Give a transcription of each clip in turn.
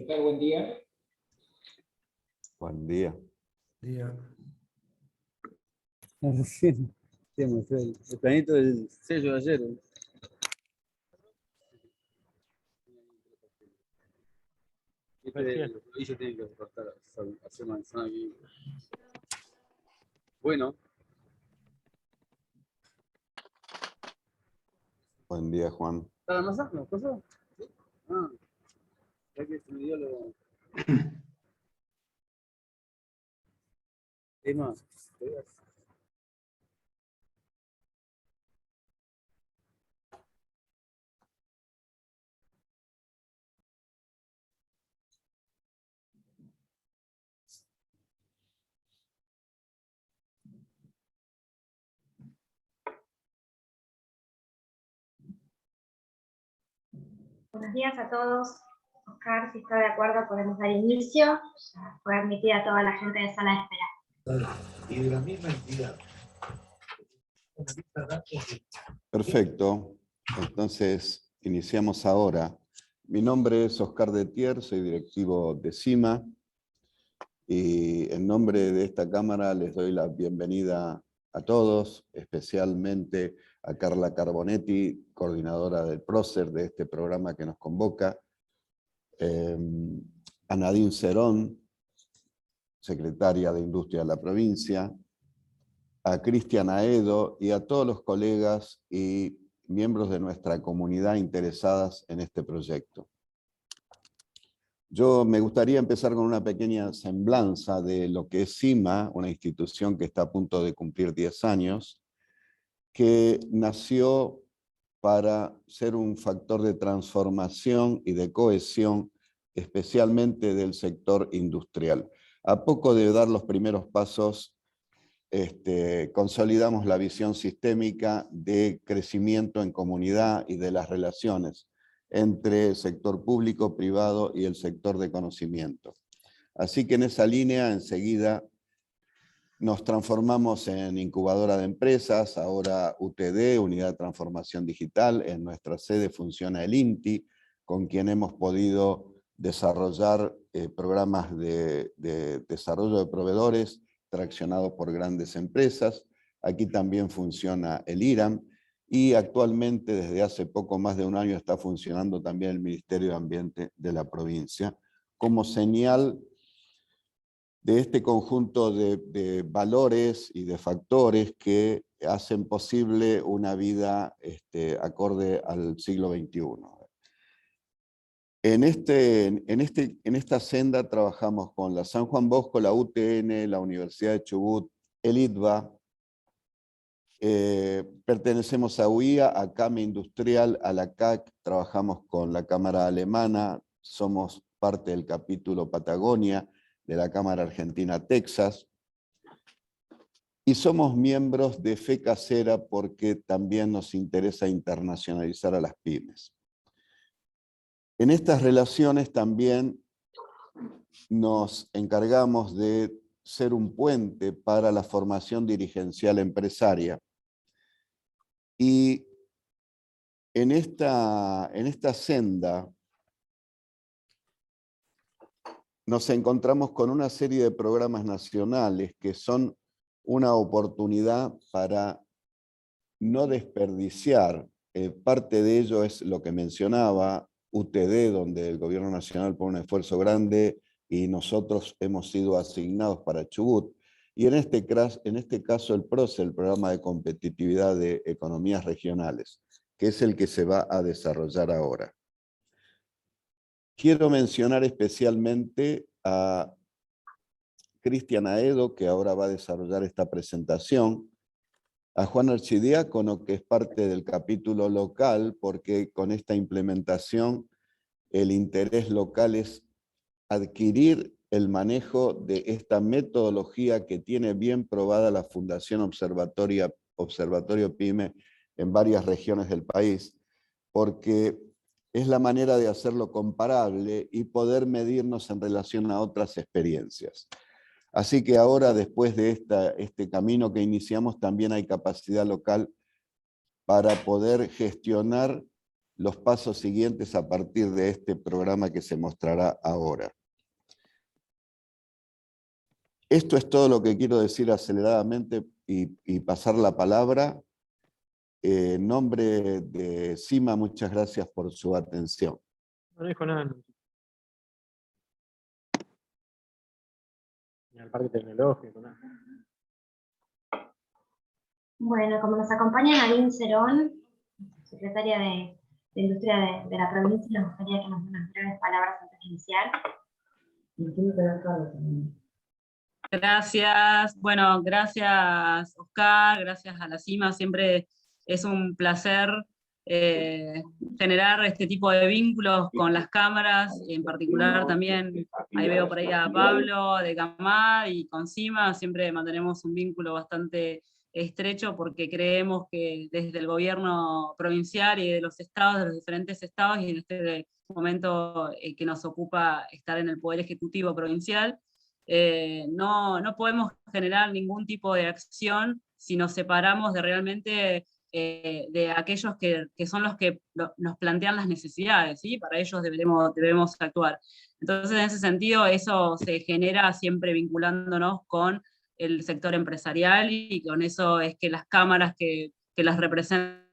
¿Qué tal? Buen día. Buen día. Recién se mostró el planito del sello de ayer. Los rodillos tienen que cortar, hacer manzana aquí. Bueno. Buen día, Juan. ¿Está la masa? ¿No pasó? ¿Sí? Ah, ya que se me dio lo... Es más, Buenos días a todos. Oscar, si está de acuerdo, podemos dar inicio. Ya fue admitida a toda la gente de sala de espera. Y de la misma entidad. Perfecto. Entonces, iniciamos ahora. Mi nombre es Oscar Detier, soy directivo de CIMA. Y en nombre de esta Cámara les doy la bienvenida a todos, especialmente a Carla Carbonetti, coordinadora del PROCER de este programa que nos convoca, a Nadine Cerón, secretaria de Industria de la provincia, a Cristian Aedo y a todos los colegas y miembros de nuestra comunidad interesadas en este proyecto. Yo me gustaría empezar con una pequeña semblanza de lo que es CIMA, una institución que está a punto de cumplir 10 años, que nació para ser un factor de transformación y de cohesión, especialmente del sector industrial. A poco de dar los primeros pasos, consolidamos la visión sistémica de crecimiento en comunidad y de las relaciones entre el sector público, privado y el sector de conocimiento. Así que en esa línea enseguida nos transformamos en incubadora de empresas, ahora UTD, Unidad de Transformación Digital, en nuestra sede funciona el INTI, con quien hemos podido desarrollar programas de desarrollo de proveedores traccionados por grandes empresas. Aquí también funciona el IRAM y actualmente desde hace poco más de un año está funcionando también el Ministerio de Ambiente de la provincia, como señal de este conjunto de valores y de factores que hacen posible una vida acorde al siglo XXI. En esta senda trabajamos con la San Juan Bosco, la UTN, la Universidad de Chubut, el ITBA, pertenecemos a UIA, a CAME Industrial, a la CAC, trabajamos con la Cámara Alemana, somos parte del capítulo Patagonia, de la Cámara Argentina Texas, y somos miembros de Fe Casera porque también nos interesa internacionalizar a las pymes. En estas relaciones también nos encargamos de ser un puente para la formación dirigencial empresaria. Y en esta senda nos encontramos con una serie de programas nacionales que son una oportunidad para no desperdiciar. Parte de ello es lo que mencionaba, UTD, donde el Gobierno Nacional pone un esfuerzo grande y nosotros hemos sido asignados para Chubut. Y en este caso el PROCE, el Programa de Competitividad de Economías Regionales, que es el que se va a desarrollar ahora. Quiero mencionar especialmente a Cristian Aedo, que ahora va a desarrollar esta presentación, a Juan Archidiácono, que es parte del capítulo local, porque con esta implementación el interés local es adquirir el manejo de esta metodología que tiene bien probada la Fundación Observatorio PYME en varias regiones del país, porque es la manera de hacerlo comparable y poder medirnos en relación a otras experiencias. Así que ahora, después de este camino que iniciamos, también hay capacidad local para poder gestionar los pasos siguientes a partir de este programa que se mostrará ahora. Esto es todo lo que quiero decir aceleradamente y pasar la palabra. En nombre de CIMA, muchas gracias por su atención. No dijo nada. Ni al parque tecnológico, nada. Bueno, como nos acompaña Nadine Cerón, secretaria de Industria de la provincia, nos gustaría que nos dé unas breves palabras antes de iniciar. Gracias, bueno, gracias Oscar, gracias a la CIMA, siempre es un placer generar este tipo de vínculos con las cámaras, en particular también, ahí veo por ahí a Pablo de GAMAD y con CIMA, siempre mantenemos un vínculo bastante estrecho porque creemos que desde el gobierno provincial y de los estados, de los diferentes estados, y en este momento que nos ocupa estar en el Poder Ejecutivo Provincial, no podemos generar ningún tipo de acción si nos separamos de realmente de aquellos que son los que nos plantean las necesidades, ¿sí? Para ellos debemos actuar. Entonces, en ese sentido, eso se genera siempre vinculándonos con el sector empresarial, y con eso es que las cámaras que las representan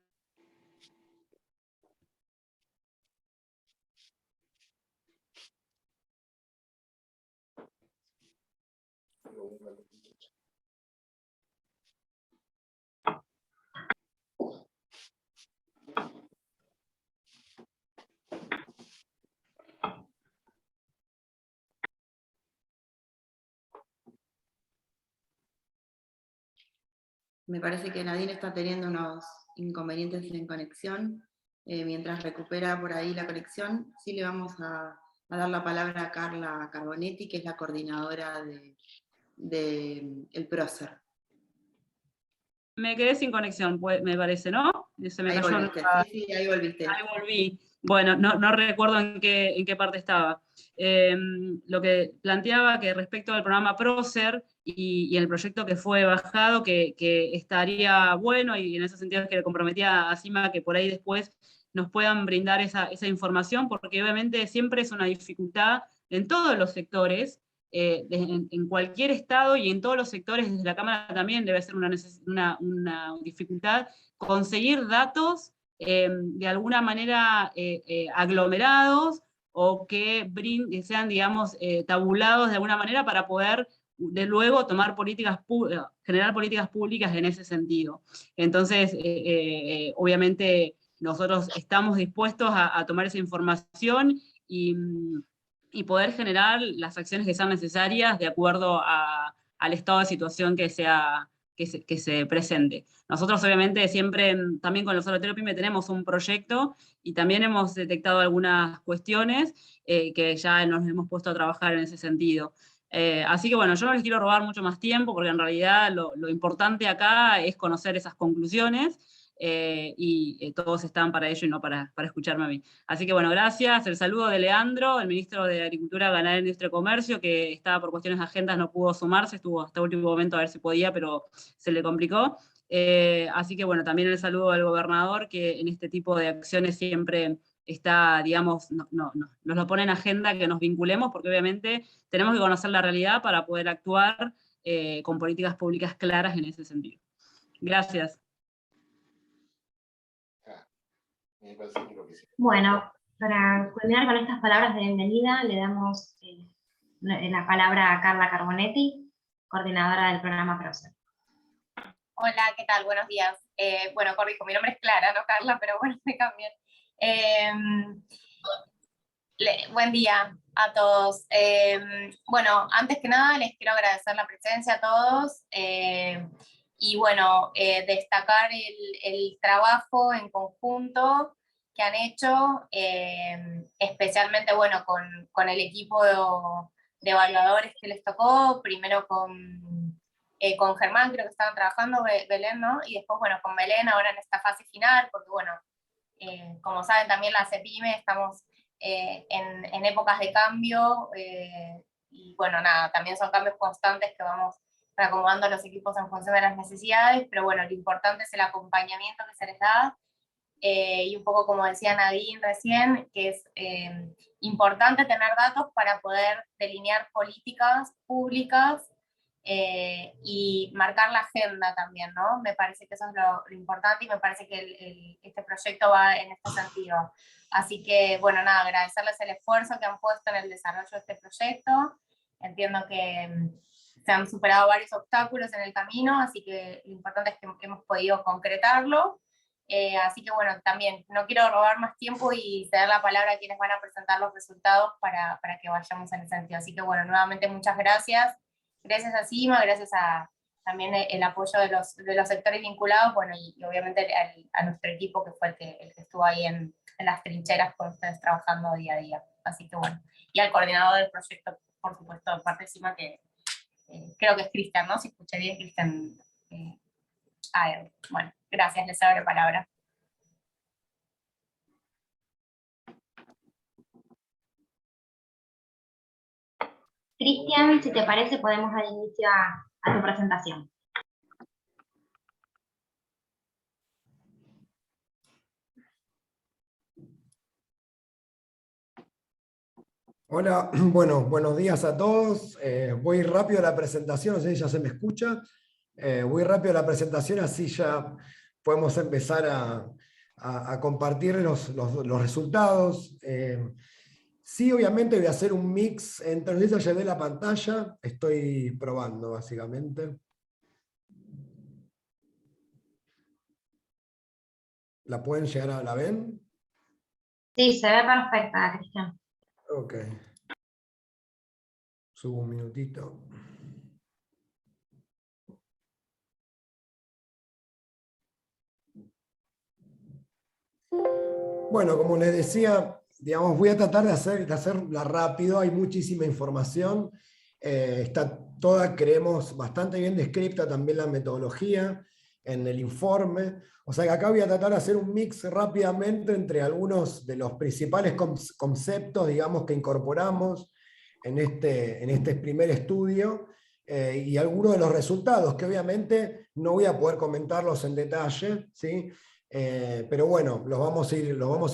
Me parece que Nadine está teniendo unos inconvenientes en conexión. Mientras recupera por ahí la conexión, sí le vamos a dar la palabra a Carla Carbonetti, que es la coordinadora del PROCER. Me quedé sin conexión, me parece, ¿no? Se me ahí cayó volviste, sí, ahí volviste. Ahí volví. Bueno, no recuerdo en qué parte estaba. Lo que planteaba que respecto al programa PROCER y el proyecto que fue bajado, que estaría bueno, y en ese sentido es que le comprometía a CIMA que por ahí después nos puedan brindar esa información, porque obviamente siempre es una dificultad en todos los sectores, en cualquier estado y en todos los sectores, desde la Cámara también debe ser una dificultad conseguir datos de alguna manera aglomerados, o que sean, digamos, tabulados de alguna manera para poder de luego tomar generar políticas públicas en ese sentido. Entonces, obviamente nosotros estamos dispuestos a tomar esa información y poder generar las acciones que sean necesarias de acuerdo al estado de situación que se presente. Nosotros obviamente siempre, también con el Observatorio PYME tenemos un proyecto, y también hemos detectado algunas cuestiones que ya nos hemos puesto a trabajar en ese sentido. Así que bueno, yo no les quiero robar mucho más tiempo, porque en realidad lo importante acá es conocer esas conclusiones, y todos están para ello y no para escucharme a mí. Así que bueno, gracias. El saludo de Leandro, el ministro de Agricultura, Ganadería, Industria y Comercio, que estaba por cuestiones de agendas, no pudo sumarse, estuvo hasta el último momento a ver si podía, pero se le complicó. Así que bueno, también el saludo al gobernador, que en este tipo de acciones siempre está, digamos, nos lo pone en agenda, que nos vinculemos, porque obviamente tenemos que conocer la realidad para poder actuar con políticas públicas claras en ese sentido. Gracias. Bueno, para culminar con estas palabras de bienvenida, le damos la palabra a Carla Carbonetti, coordinadora del programa PROCER. Hola, ¿qué tal? Buenos días. Bueno, corrijo, mi nombre es Clara, no Carla, pero bueno, me cambié. Buen día a todos. Bueno, antes que nada les quiero agradecer la presencia a todos, y bueno, destacar el trabajo en conjunto que han hecho, especialmente bueno, con el equipo de evaluadores que les tocó, primero con Germán, creo que estaban trabajando, Belén, ¿no? Y después, bueno, con Belén ahora en esta fase final, porque bueno, como saben también la CEPYME estamos en épocas de cambio, y bueno, nada, también son cambios constantes que vamos reacomodando los equipos en función de las necesidades, pero bueno, lo importante es el acompañamiento que se les da, y un poco como decía Nadine recién, que es importante tener datos para poder delinear políticas públicas y marcar la agenda también, ¿no? Me parece que eso es lo importante y me parece que este proyecto va en este sentido. Así que, bueno, nada, agradecerles el esfuerzo que han puesto en el desarrollo de este proyecto. Entiendo que se han superado varios obstáculos en el camino, así que lo importante es que hemos podido concretarlo. Así que bueno, también no quiero robar más tiempo y ceder la palabra a quienes van a presentar los resultados para que vayamos en ese sentido. Así que bueno, nuevamente muchas gracias. Gracias a CIMA, gracias a también el apoyo de los sectores vinculados, bueno, y obviamente a nuestro equipo que fue el que estuvo ahí en las trincheras con ustedes trabajando día a día. Así que bueno, y al coordinador del proyecto, por supuesto, de parte de CIMA, que creo que es Cristian, ¿no? Si escuché bien, Cristian. Bueno, gracias, les doy la palabra. Cristian, si te parece, podemos dar inicio a tu presentación. Hola, bueno, buenos días a todos. Voy rápido a la presentación, no sé si ya se me escucha. Voy rápido a la presentación, así ya podemos empezar a compartir los resultados. Sí, obviamente voy a hacer un mix entre, no sé si ya ve la pantalla, estoy probando básicamente. ¿La pueden llegar a la ven? Sí, se ve perfecta, Cristian. Ok. Subo un minutito. Bueno, como les decía, digamos, voy a tratar de hacerla rápido, hay muchísima información. Está toda, creemos, bastante bien descrita también la metodología en el informe. O sea que acá voy a tratar de hacer un mix rápidamente entre algunos de los principales conceptos, digamos, que incorporamos en este primer estudio y algunos de los resultados, que obviamente no voy a poder comentarlos en detalle, ¿sí? Pero bueno, los vamos a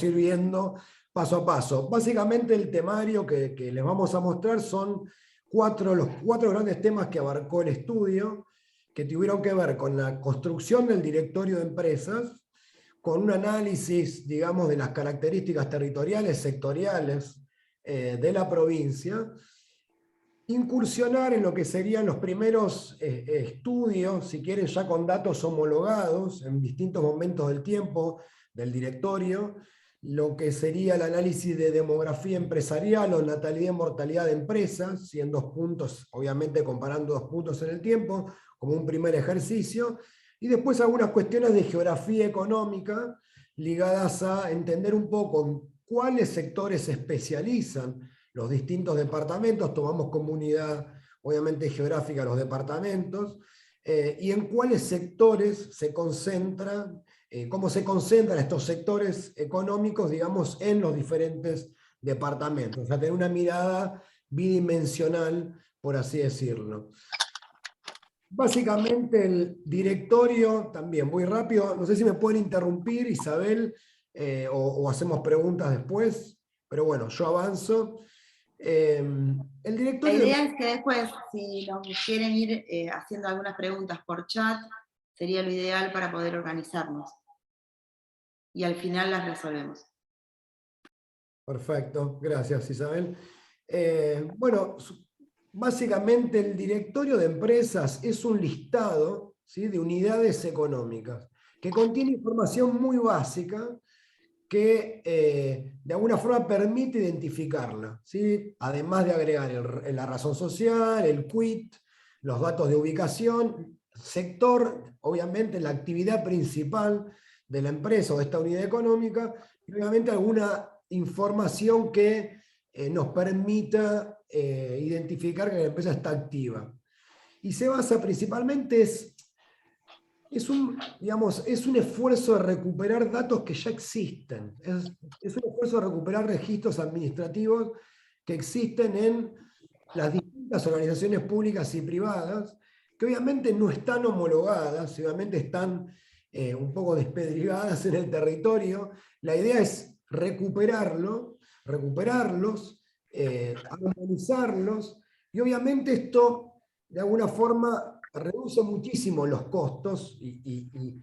ir viendo paso a paso. Básicamente el temario que les vamos a mostrar son los cuatro grandes temas que abarcó el estudio, que tuvieron que ver con la construcción del directorio de empresas, con un análisis, digamos, de las características territoriales, sectoriales de la provincia, incursionar en lo que serían los primeros estudios, si quieren ya con datos homologados en distintos momentos del tiempo del directorio, lo que sería el análisis de demografía empresarial o natalidad y mortalidad de empresas, y en 2 puntos, obviamente comparando 2 puntos en el tiempo, como un primer ejercicio, y después algunas cuestiones de geografía económica ligadas a entender un poco en cuáles sectores se especializan los distintos departamentos, tomamos como unidad obviamente geográfica los departamentos, y en cuáles sectores se concentran, cómo se concentran estos sectores económicos, digamos, en los diferentes departamentos. O sea, tener una mirada bidimensional, por así decirlo. Básicamente el directorio, también voy rápido, no sé si me pueden interrumpir, Isabel, o hacemos preguntas después, pero bueno, yo avanzo. El directorio... La idea es que después, si nos quieren ir haciendo algunas preguntas por chat, sería lo ideal para poder organizarnos. Y al final las resolvemos. Perfecto, gracias Isabel. Bueno, básicamente el directorio de empresas es un listado, ¿sí?, de unidades económicas, que contiene información muy básica, que de alguna forma permite identificarla, ¿sí? Además de agregar la razón social, el quit, los datos de ubicación, sector, obviamente la actividad principal de la empresa o de esta unidad económica, y obviamente alguna información que nos permita identificar que la empresa está activa. Y se basa principalmente es un esfuerzo de recuperar datos que ya existen. Es un esfuerzo de recuperar registros administrativos que existen en las distintas organizaciones públicas y privadas, que obviamente no están homologadas, obviamente están un poco despedrigadas en el territorio. La idea es recuperarlos, armonizarlos, y obviamente esto de alguna forma reduce muchísimo los costos y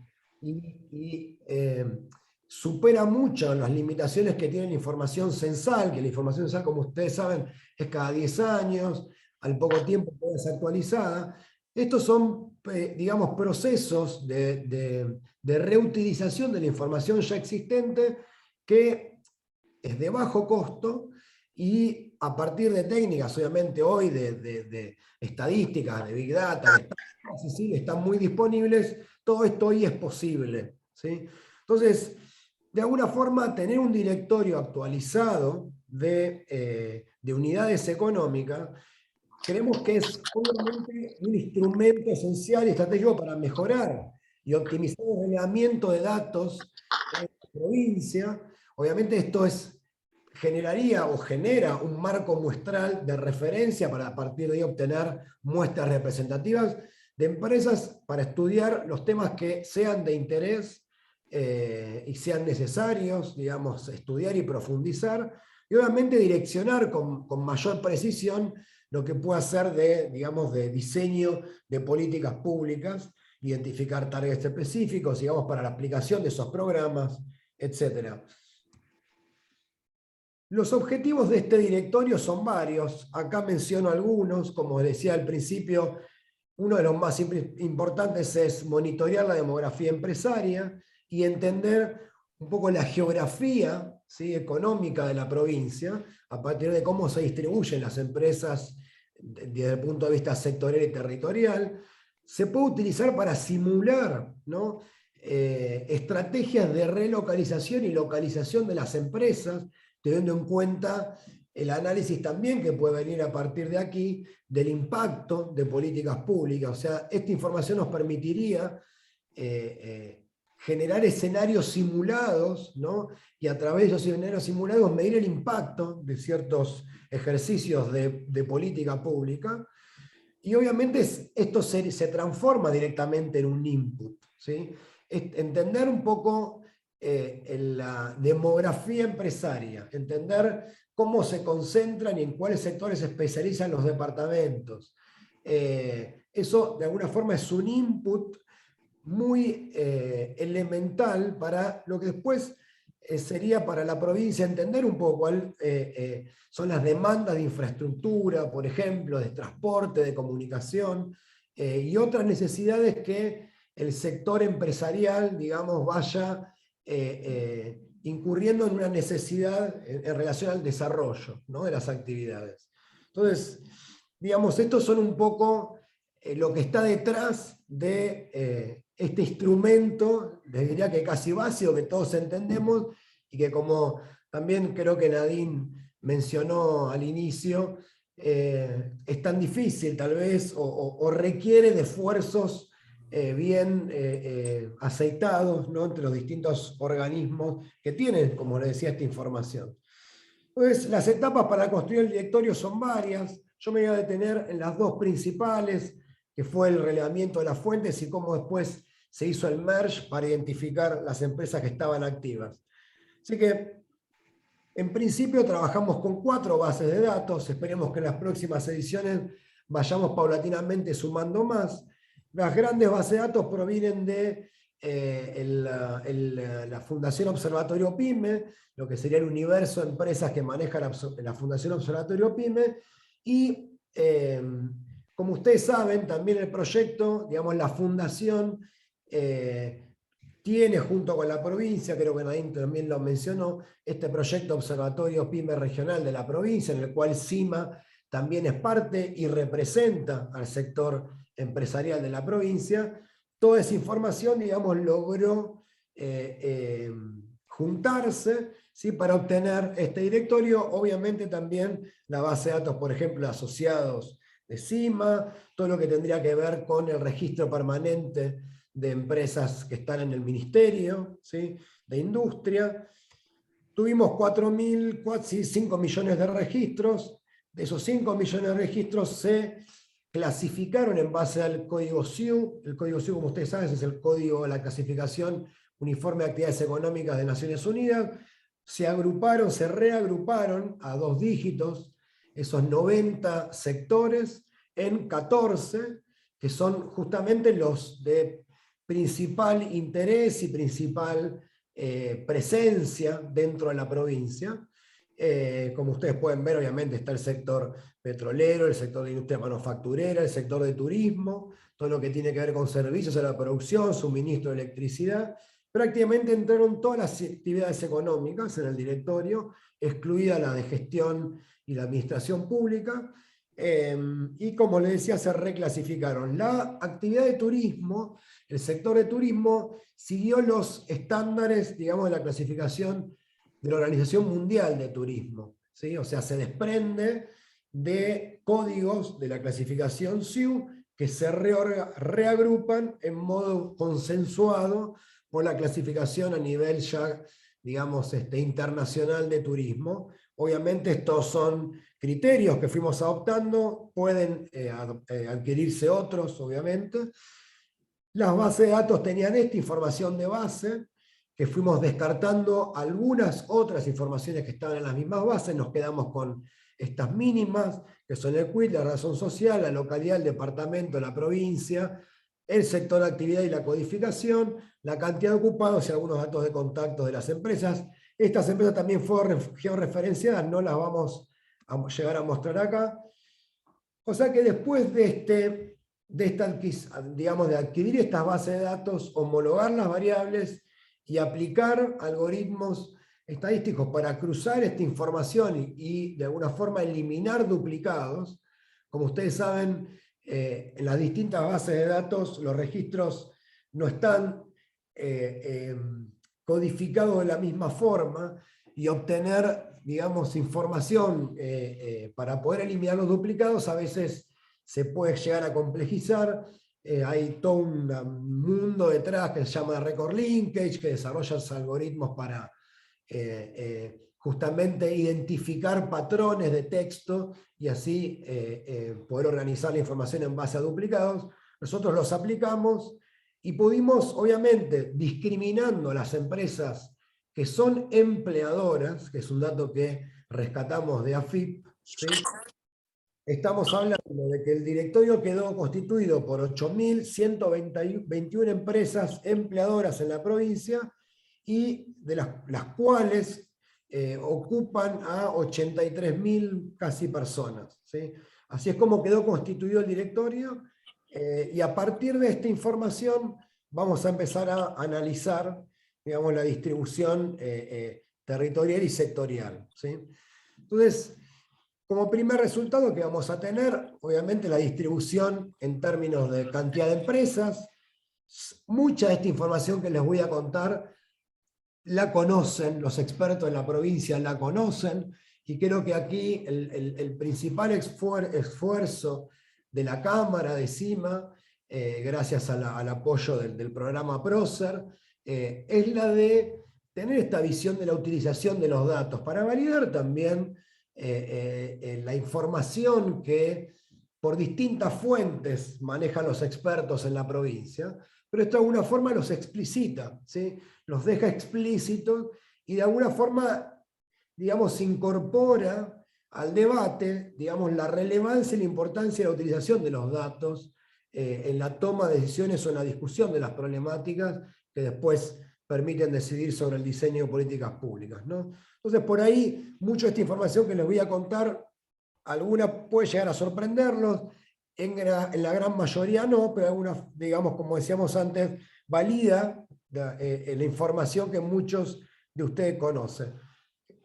supera mucho las limitaciones que tiene la información censal, que la información censal, como ustedes saben, es cada 10 años, al poco tiempo puede ser actualizada. Estos son, digamos, procesos de reutilización de la información ya existente que es de bajo costo y a partir de técnicas, obviamente hoy de estadísticas, de Big Data, están muy disponibles, todo esto hoy es posible, ¿sí? Entonces, de alguna forma, tener un directorio actualizado de unidades económicas, creemos que es obviamente un instrumento esencial y estratégico para mejorar y optimizar el relevamiento de datos en la provincia. Obviamente esto generaría o genera un marco muestral de referencia para a partir de ahí obtener muestras representativas de empresas para estudiar los temas que sean de interés y sean necesarios, digamos, estudiar y profundizar, y obviamente direccionar con mayor precisión lo que pueda ser digamos, de diseño de políticas públicas, identificar targets específicos, digamos, para la aplicación de esos programas, etc. Los objetivos de este directorio son varios. Acá menciono algunos, como decía al principio, uno de los más importantes es monitorear la demografía empresaria y entender un poco la geografía, ¿sí?, económica de la provincia, a partir de cómo se distribuyen las empresas desde el punto de vista sectorial y territorial. Se puede utilizar para simular, ¿no?, estrategias de relocalización y localización de las empresas, teniendo en cuenta el análisis también que puede venir a partir de aquí del impacto de políticas públicas. O sea, esta información nos permitiría generar escenarios simulados, ¿no?, y a través de esos escenarios simulados medir el impacto de ciertos ejercicios de política pública. Y obviamente esto se transforma directamente en un input, ¿sí? Entender un poco la demografía empresaria, entender cómo se concentran y en cuáles sectores se especializan los departamentos. Eso de alguna forma es un input muy elemental para lo que después sería para la provincia entender un poco cuáles son las demandas de infraestructura, por ejemplo, de transporte, de comunicación, y otras necesidades que el sector empresarial, digamos, vaya incurriendo en una necesidad en relación al desarrollo, ¿no?, de las actividades. Entonces, digamos, estos son un poco lo que está detrás de este instrumento, les diría que casi básico, que todos entendemos, y que como también creo que Nadine mencionó al inicio, es tan difícil tal vez, o requiere de esfuerzos bien aceitados, ¿no?, entre los distintos organismos que tienen, como les decía, esta información. Entonces, las etapas para construir el directorio son varias. Yo me voy a detener en las dos principales, que fue el relevamiento de las fuentes y cómo después se hizo el merge para identificar las empresas que estaban activas. Así que, en principio, trabajamos con 4 bases de datos. Esperemos que en las próximas ediciones vayamos paulatinamente sumando más. Las grandes bases de datos provienen de la Fundación Observatorio PYME, lo que sería el universo de empresas que maneja la Fundación Observatorio PYME, y como ustedes saben, también el proyecto, digamos, la fundación tiene junto con la provincia, creo que Nadine también lo mencionó, este proyecto Observatorio PYME Regional de la provincia, en el cual CIMA también es parte y representa al sector empresarial de la provincia. Toda esa información, digamos, logró juntarse, ¿sí?, para obtener este directorio. Obviamente también la base de datos, por ejemplo, asociados de CIMA, todo lo que tendría que ver con el registro permanente de empresas que están en el Ministerio, ¿sí?, de Industria. Tuvimos 5 millones de registros. De esos 5 millones de registros se clasificaron en base al código SIU. El código SIU, como ustedes saben, es el código de la clasificación uniforme de actividades económicas de Naciones Unidas. Se agruparon, se reagruparon a 2 dígitos esos 90 sectores en 14, que son justamente los de principal interés y principal presencia dentro de la provincia. Como ustedes pueden ver, obviamente está el sector petrolero, el sector de industria manufacturera, el sector de turismo, todo lo que tiene que ver con servicios a la producción, suministro de electricidad. Prácticamente entraron todas las actividades económicas en el directorio, excluida la de gestión y la administración pública, y como les decía, se reclasificaron. La actividad de turismo, el sector de turismo, siguió los estándares, digamos, de la clasificación de la Organización Mundial de Turismo, ¿sí? O sea, se desprende de códigos de la clasificación SIU que se reagrupan en modo consensuado por la clasificación a nivel ya, digamos, internacional de turismo. Obviamente estos son criterios que fuimos adoptando, pueden adquirirse otros, obviamente. Las bases de datos tenían esta información de base, que fuimos descartando algunas otras informaciones que estaban en las mismas bases, nos quedamos con estas mínimas, que son el quit, la razón social, la localidad, el departamento, la provincia, el sector de actividad y la codificación, la cantidad de ocupados y algunos datos de contacto de las empresas. Estas empresas también fueron georreferenciadas, no las vamos a llegar a mostrar acá. O sea que después de adquirir estas bases de datos, homologar las variables y aplicar algoritmos estadísticos para cruzar esta información y de alguna forma eliminar duplicados, como ustedes saben, en las distintas bases de datos los registros no están codificados de la misma forma, y obtener, digamos, información para poder eliminar los duplicados a veces se puede llegar a complejizar. Hay todo un mundo detrás que se llama Record Linkage, que desarrolla algoritmos para justamente identificar patrones de texto y así poder organizar la información en base a duplicados. Nosotros los aplicamos y pudimos, obviamente, discriminando a las empresas que son empleadoras, que es un dato que rescatamos de AFIP, ¿sí? Estamos hablando de que el directorio quedó constituido por 8.121 empresas empleadoras en la provincia, y de las cuales ocupan a 83.000 casi personas, ¿sí? Así es como quedó constituido el directorio, y a partir de esta información vamos a empezar a analizar, digamos, la distribución territorial y sectorial, ¿sí? Entonces, como primer resultado que vamos a tener, obviamente, la distribución en términos de cantidad de empresas. Mucha de esta información que les voy a contar la conocen, los expertos en la provincia la conocen, y creo que aquí el principal esfuerzo de la Cámara de CIMA, gracias al apoyo del programa PROCER, es la de tener esta visión de la utilización de los datos, para validar también la información que por distintas fuentes manejan los expertos en la provincia, pero esto de alguna forma los explicita, ¿sí? Los deja explícitos y de alguna forma, digamos, incorpora al debate, digamos, la relevancia y la importancia de la utilización de los datos en la toma de decisiones o en la discusión de las problemáticas que después permiten decidir sobre el diseño de políticas públicas, ¿no? Entonces, por ahí, mucha de esta información que les voy a contar, alguna puede llegar a sorprenderlos, en la gran mayoría no, pero algunas, digamos, como decíamos antes, valida la información que muchos de ustedes conocen.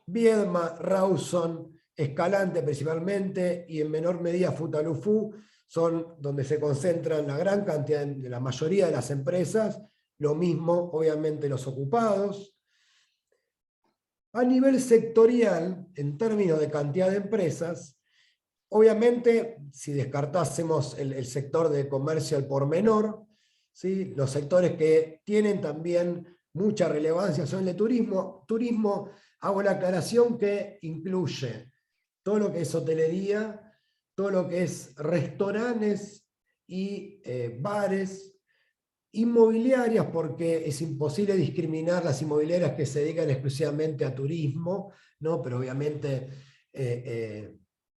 Viedma, Rawson, Escalante principalmente, y en menor medida Futalufú, son donde se concentran la gran cantidad, de la mayoría de las empresas, lo mismo, obviamente, los ocupados. A nivel sectorial, en términos de cantidad de empresas, obviamente, si descartásemos el sector de comercio al por menor, ¿sí? Los sectores que tienen también mucha relevancia son el de turismo. Turismo, hago la aclaración que incluye todo lo que es hotelería, todo lo que es restaurantes y bares, inmobiliarias, porque es imposible discriminar las inmobiliarias que se dedican exclusivamente a turismo, ¿no? Pero obviamente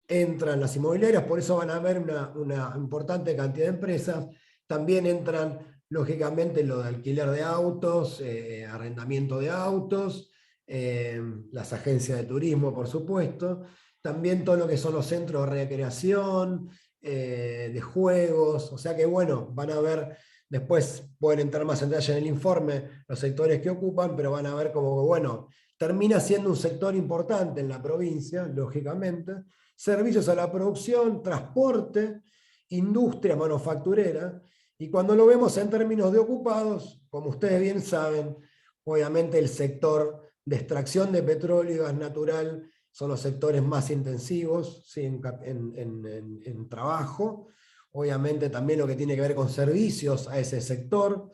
entran las inmobiliarias, por eso van a haber una importante cantidad de empresas. También entran, lógicamente, lo de alquiler de autos, arrendamiento de autos, las agencias de turismo, por supuesto. También todo lo que son los centros de recreación, de juegos. O sea que, bueno, van a ver, después pueden entrar más en detalle en el informe los sectores que ocupan, pero van a ver como que, bueno, termina siendo un sector importante en la provincia, lógicamente. Servicios a la producción, transporte, industria manufacturera. Y cuando lo vemos en términos de ocupados, como ustedes bien saben, obviamente el sector de extracción de petróleo y gas natural son los sectores más intensivos, ¿sí? en trabajo. Obviamente también lo que tiene que ver con servicios a ese sector.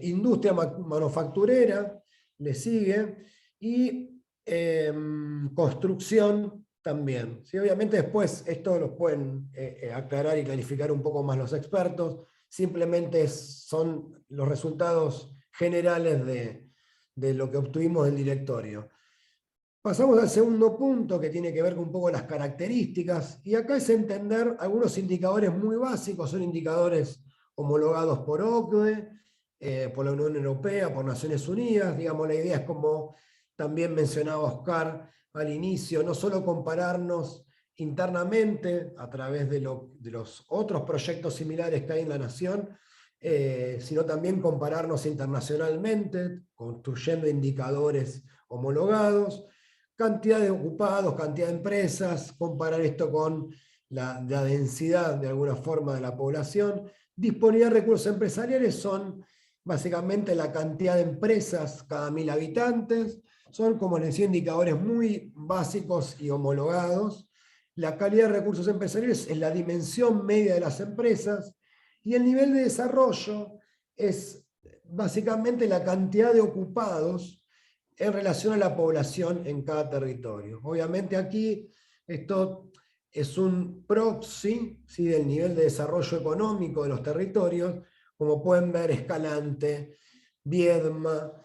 Industria manufacturera le sigue. Y construcción también. ¿Sí? Obviamente después esto lo pueden aclarar y clarificar un poco más los expertos. Simplemente son los resultados generales de lo que obtuvimos del directorio. Pasamos al segundo punto, que tiene que ver con un poco las características, y acá es entender algunos indicadores muy básicos, son indicadores homologados por OCDE, por la Unión Europea, por Naciones Unidas. Digamos, la idea es, como también mencionaba Oscar al inicio, no solo compararnos internamente a través de los otros proyectos similares que hay en la nación, sino también compararnos internacionalmente, construyendo indicadores homologados, cantidad de ocupados, cantidad de empresas, comparar esto con la densidad de alguna forma de la población. Disponibilidad de recursos empresariales son básicamente la cantidad de empresas cada 1000 habitantes. Son, como les decía, indicadores muy básicos y homologados. La calidad de recursos empresariales es la dimensión media de las empresas. Y el nivel de desarrollo es básicamente la cantidad de ocupados en relación a la población en cada territorio. Obviamente aquí esto es un proxy, ¿sí?, del nivel de desarrollo económico de los territorios. Como pueden ver, Escalante, Viedma,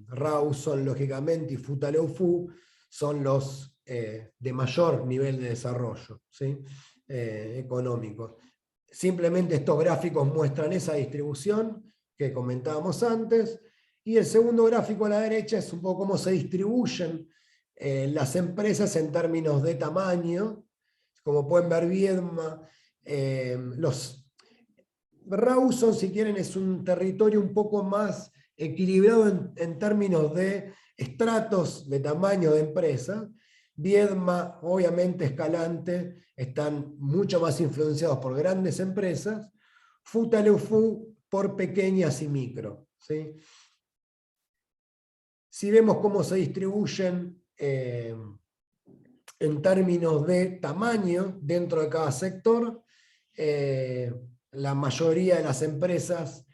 Rawson, lógicamente, y Futaleufú son los de mayor nivel de desarrollo, ¿sí?, económico. Simplemente estos gráficos muestran esa distribución que comentábamos antes. Y el segundo gráfico a la derecha es un poco cómo se distribuyen las empresas en términos de tamaño. Como pueden ver, Viedma, Rawson, si quieren, es un territorio un poco más equilibrado en términos de estratos de tamaño de empresa. Viedma, obviamente, Escalante, están mucho más influenciados por grandes empresas. Futaleufú por pequeñas y micro, ¿sí? Si vemos cómo se distribuyen en términos de tamaño dentro de cada sector, la mayoría de las empresas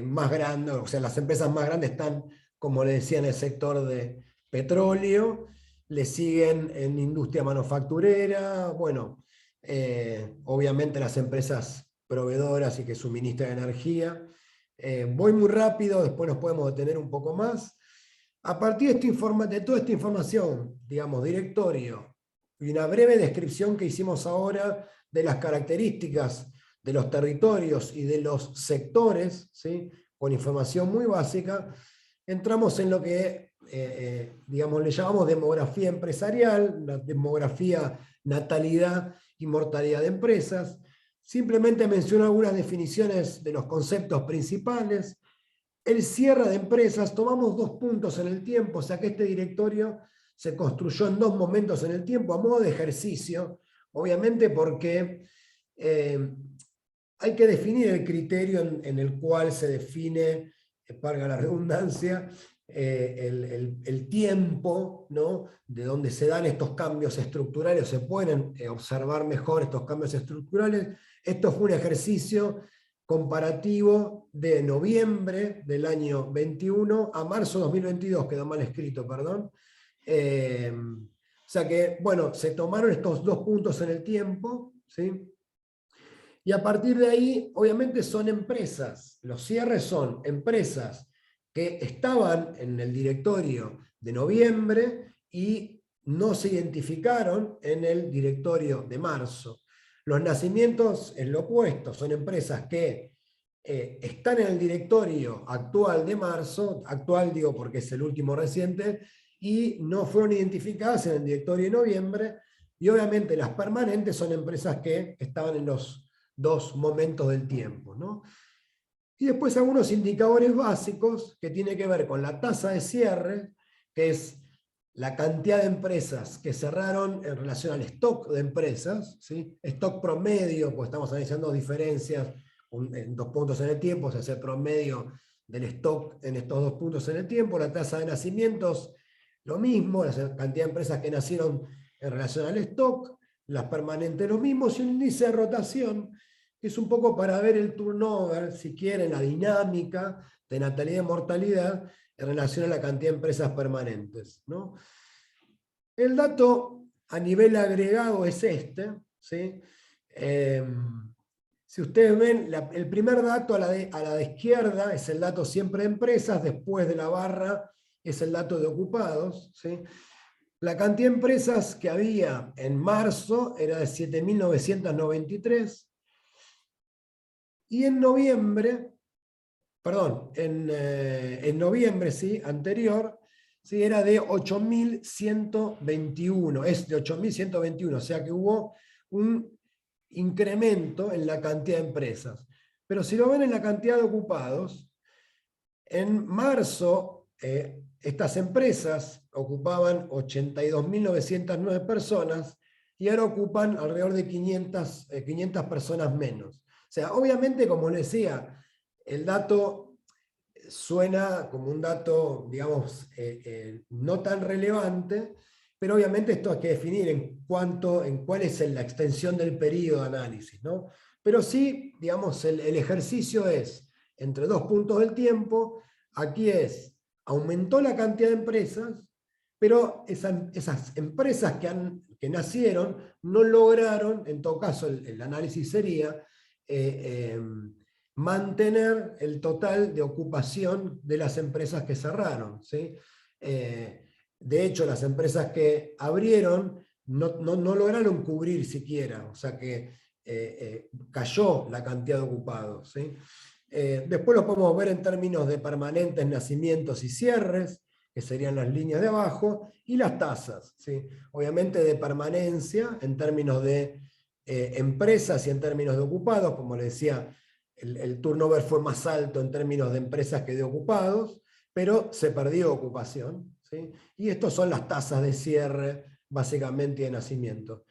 más grandes, o sea, las empresas más grandes están, como les decía, en el sector de petróleo, le siguen en industria manufacturera, bueno, obviamente las empresas proveedoras y que suministran energía. Voy muy rápido, después nos podemos detener un poco más. A partir de toda esta información, digamos, directorio, y una breve descripción que hicimos ahora de las características de los territorios y de los sectores, ¿sí?, con información muy básica, entramos en lo que digamos, le llamamos demografía empresarial, la demografía, natalidad y mortalidad de empresas. Simplemente menciono algunas definiciones de los conceptos principales. El cierre de empresas, tomamos 2 puntos en el tiempo, o sea que este directorio se construyó en 2 momentos en el tiempo, a modo de ejercicio, obviamente porque hay que definir el criterio en el cual se define, valga la redundancia, el tiempo, ¿no?, de donde se dan estos cambios estructurales, se pueden observar mejor estos cambios estructurales. Esto fue un ejercicio comparativo de noviembre del año 21 a marzo de 2022, quedó mal escrito, perdón. O sea que, bueno, se tomaron estos 2 puntos en el tiempo, ¿sí? Y a partir de ahí, obviamente son empresas, los cierres son empresas que estaban en el directorio de noviembre y no se identificaron en el directorio de marzo. Los nacimientos es lo opuesto, son empresas que están en el directorio actual de marzo, actual digo porque es el último reciente, y no fueron identificadas en el directorio de noviembre, y obviamente las permanentes son empresas que estaban en los 2 momentos del tiempo, ¿no? Y después algunos indicadores básicos que tienen que ver con la tasa de cierre, que es la cantidad de empresas que cerraron en relación al stock de empresas, ¿sí? Stock promedio, pues estamos analizando diferencias en 2 puntos en el tiempo, se hace promedio del stock en estos 2 puntos en el tiempo. La tasa de nacimientos, lo mismo, la cantidad de empresas que nacieron en relación al stock, las permanentes lo mismo, y un índice de rotación, que es un poco para ver el turnover, si quieren, la dinámica de natalidad y mortalidad en relación a la cantidad de empresas permanentes, ¿no? El dato a nivel agregado es este, ¿sí? Si ustedes ven, el primer dato a la de izquierda es el dato siempre de empresas, después de la barra es el dato de ocupados, ¿sí? La cantidad de empresas que había en marzo era de 7.993, y en noviembre, perdón, en noviembre, sí, anterior, sí, era de 8.121, es de 8.121, o sea que hubo un incremento en la cantidad de empresas. Pero si lo ven en la cantidad de ocupados, en marzo estas empresas ocupaban 82.909 personas y ahora ocupan alrededor de 500 personas menos. O sea, obviamente, como les decía, el dato suena como un dato, digamos, no tan relevante, pero obviamente esto hay que definir en cuál es la extensión del periodo de análisis, ¿no? Pero sí, digamos, el ejercicio es entre 2 puntos del tiempo. Aquí aumentó la cantidad de empresas, pero esas empresas que nacieron no lograron, en todo caso el análisis sería mantener el total de ocupación de las empresas que cerraron, ¿sí? De hecho, las empresas que abrieron no lograron cubrir siquiera, o sea que cayó la cantidad de ocupados, ¿sí? Después lo podemos ver en términos de permanentes, nacimientos y cierres, que serían las líneas de abajo, y las tasas, ¿sí? Obviamente de permanencia en términos de empresas y en términos de ocupados, como les decía, el turnover fue más alto en términos de empresas que de ocupados, pero se perdió ocupación, ¿sí? Y estos son las tasas de cierre, básicamente, de nacimiento.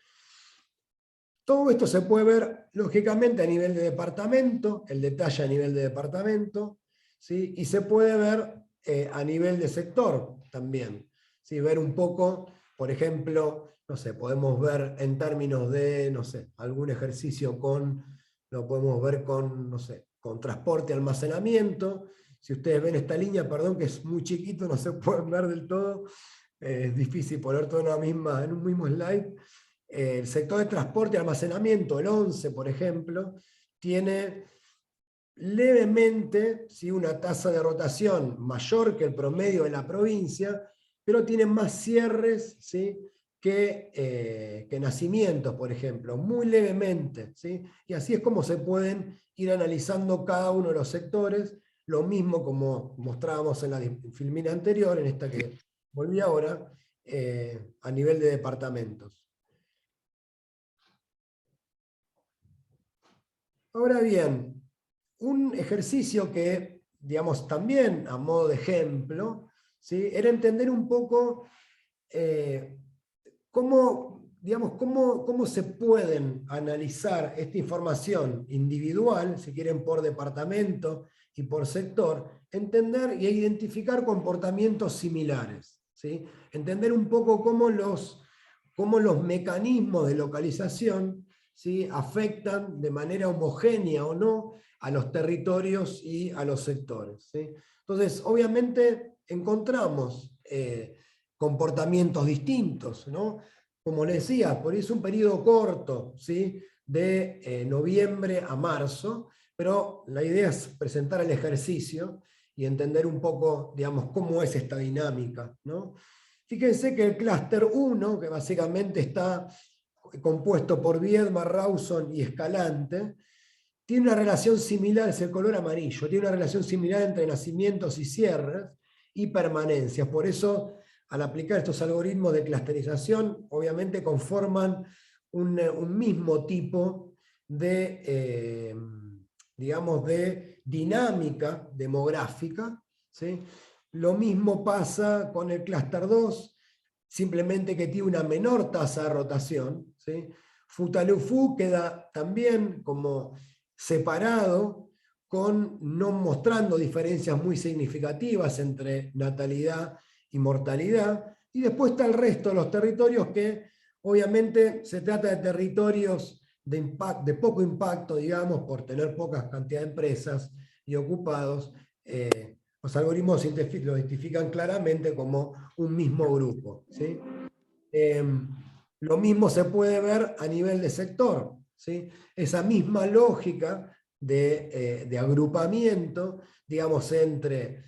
Todo esto se puede ver, lógicamente, a nivel de departamento, el detalle a nivel de departamento, ¿sí? Y se puede ver a nivel de sector también, ¿sí? Ver un poco, por ejemplo, no sé, podemos ver en términos de, no sé, algún ejercicio lo podemos ver con, no sé, con transporte y almacenamiento. Si ustedes ven esta línea, perdón, que es muy chiquito, no se pueden ver del todo, es difícil poner todo en un mismo slide. El sector de transporte y almacenamiento, el 11, por ejemplo, tiene levemente, ¿sí?, una tasa de rotación mayor que el promedio de la provincia, pero tiene más cierres, ¿sí?, que nacimientos, por ejemplo, muy levemente, ¿sí? Y así es como se pueden ir analizando cada uno de los sectores, lo mismo como mostrábamos en la filmina anterior, en esta que volví ahora, a nivel de departamentos. Ahora bien, un ejercicio que, digamos, también a modo de ejemplo, ¿sí?, era entender un poco cómo se pueden analizar esta información individual, si quieren por departamento y por sector, entender e identificar comportamientos similares, ¿sí? Entender un poco cómo los mecanismos de localización, ¿sí?, afectan de manera homogénea o no a los territorios y a los sectores, ¿sí? Entonces, obviamente, encontramos comportamientos distintos, ¿no? Como les decía, por eso es un periodo corto, ¿sí? De noviembre a marzo, pero la idea es presentar el ejercicio y entender un poco, digamos, cómo es esta dinámica, ¿no? Fíjense que el clúster 1, que básicamente está compuesto por Viedma, Rawson y Escalante, tiene una relación similar, es el color amarillo, tiene una relación similar entre nacimientos y cierres y permanencias. Por eso, al aplicar estos algoritmos de clusterización, obviamente conforman un mismo tipo de, digamos, de dinámica demográfica, ¿sí? Lo mismo pasa con el clúster 2, simplemente que tiene una menor tasa de rotación, ¿sí? Futalufú queda también como separado, no mostrando diferencias muy significativas entre natalidad y mortalidad, y después está el resto de los territorios que obviamente se trata de territorios de poco impacto, digamos, por tener pocas cantidad de empresas y ocupados. Los algoritmos lo identifican claramente como un mismo grupo, ¿sí? Lo mismo se puede ver a nivel de sector, ¿sí? Esa misma lógica de agrupamiento, digamos, entre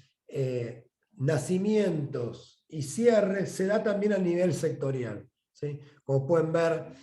nacimientos y cierres, se da también a nivel sectorial, ¿sí? Como pueden ver,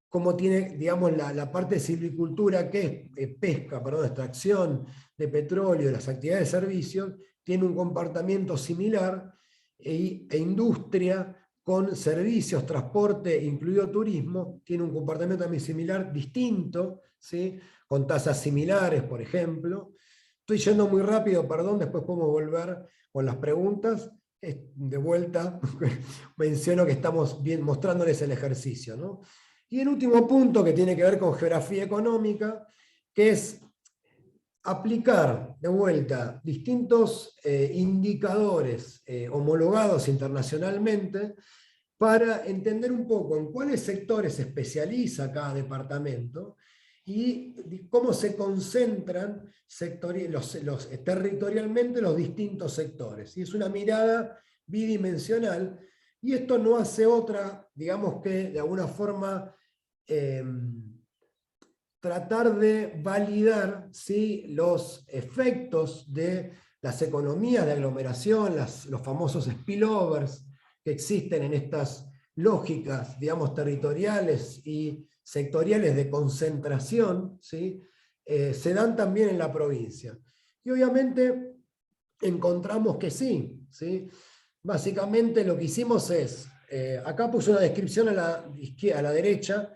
cómo tiene, digamos, la parte de silvicultura, que es pesca, perdón, extracción de petróleo, las actividades de servicios, tiene un comportamiento similar, e industria con servicios, transporte, incluido turismo, tiene un comportamiento también similar, distinto, ¿sí? Con tasas similares, por ejemplo. Estoy yendo muy rápido, perdón, después podemos volver con las preguntas. De vuelta, menciono que estamos mostrándoles el ejercicio, ¿no? Y el último punto, que tiene que ver con geografía económica, que es aplicar de vuelta distintos indicadores homologados internacionalmente para entender un poco en cuáles sectores se especializa cada departamento y cómo se concentran territorialmente los distintos sectores. Y es una mirada bidimensional, y esto no hace otra, digamos, que de alguna forma tratar de validar, ¿sí?, los efectos de las economías de aglomeración, los famosos spillovers que existen en estas lógicas, digamos, territoriales y sectoriales de concentración, ¿sí? Se dan también en la provincia. Y obviamente encontramos que sí, ¿sí? Básicamente lo que hicimos es, acá puse una descripción a la derecha,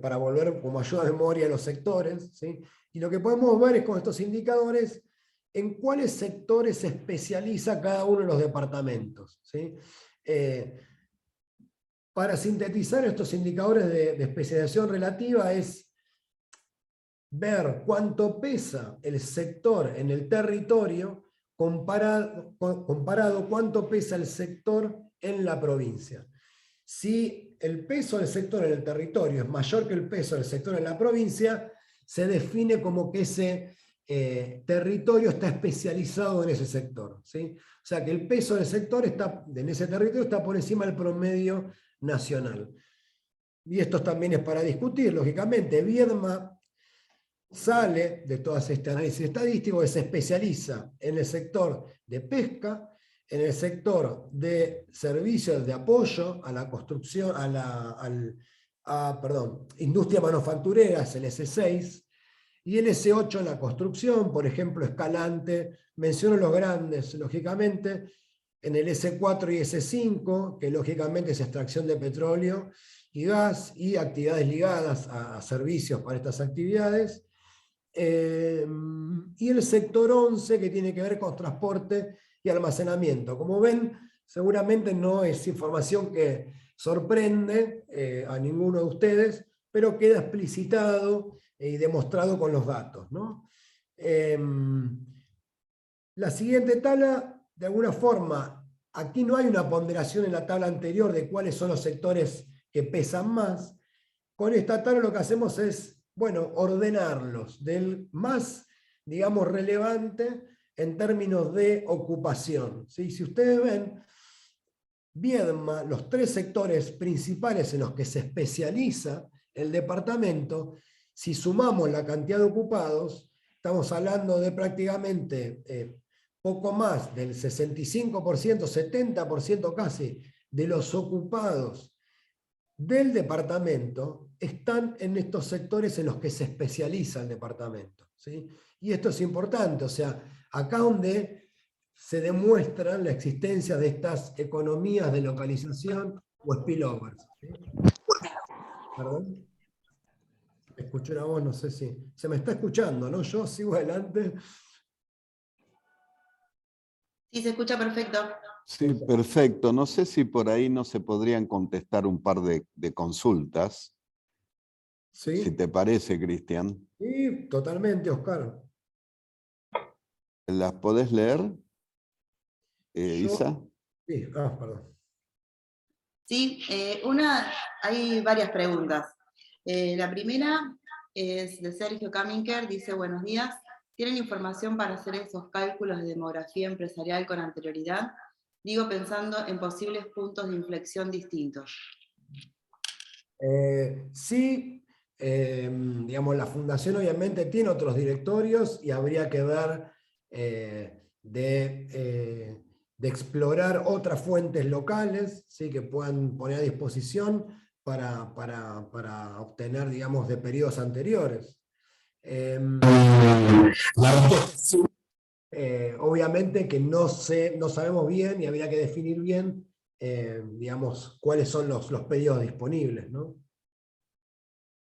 para volver como ayuda de memoria a los sectores, ¿sí? Y lo que podemos ver es con estos indicadores en cuáles sectores se especializa cada uno de los departamentos, ¿sí? Para sintetizar estos indicadores de especialización relativa es ver cuánto pesa el sector en el territorio comparado cuánto pesa el sector en la provincia. Si el peso del sector en el territorio es mayor que el peso del sector en la provincia, se define como que ese territorio está especializado en ese sector, ¿sí? O sea que el peso del sector en ese territorio está por encima del promedio nacional. Y esto también es para discutir, lógicamente. Viedma sale de todo este análisis estadístico que se especializa en el sector de pesca, en el sector de servicios de apoyo a la construcción, industria manufacturera, es el S6, y el S8 en la construcción, por ejemplo, Escalante, menciono los grandes, lógicamente, en el S4 y S5, que lógicamente es extracción de petróleo y gas, y actividades ligadas a servicios para estas actividades, y el sector 11, que tiene que ver con transporte y almacenamiento. Como ven, seguramente no es información que sorprende a ninguno de ustedes, pero queda explicitado y demostrado con los datos, ¿no? La siguiente tabla, de alguna forma, aquí no hay una ponderación en la tabla anterior de cuáles son los sectores que pesan más. Con esta tabla lo que hacemos es, bueno, ordenarlos del más, digamos, relevante en términos de ocupación, ¿sí? Si ustedes ven, Viedma, los 3 sectores principales en los que se especializa el departamento, si sumamos la cantidad de ocupados, estamos hablando de prácticamente poco más del 65%, 70% casi, de los ocupados del departamento están en estos sectores en los que se especializa el departamento, ¿sí? Y esto es importante, o sea, acá donde se demuestra la existencia de estas economías de localización o spillovers, ¿sí? ¿Perdón? Escuché una voz, no sé si... Se me está escuchando, ¿no? Yo sigo adelante. Sí, se escucha perfecto. Sí, perfecto. No sé si por ahí no se podrían contestar un par de consultas, ¿Sí? si te parece, Cristian. Sí, totalmente, Oscar. ¿Las podés leer, Yo- Isa? Sí, perdón. Sí, hay varias preguntas. La primera es de Sergio Kaminker, dice: buenos días, ¿tienen información para hacer esos cálculos de demografía empresarial con anterioridad? Digo, pensando en posibles puntos de inflexión distintos. Sí, digamos, la fundación obviamente tiene otros directorios y habría que ver de explorar otras fuentes locales, ¿sí? Que puedan poner a disposición para obtener, digamos, de periodos anteriores. La respuesta es sí. Obviamente que no sabemos bien y habría que definir bien, digamos, cuáles son los periodos disponibles, ¿no?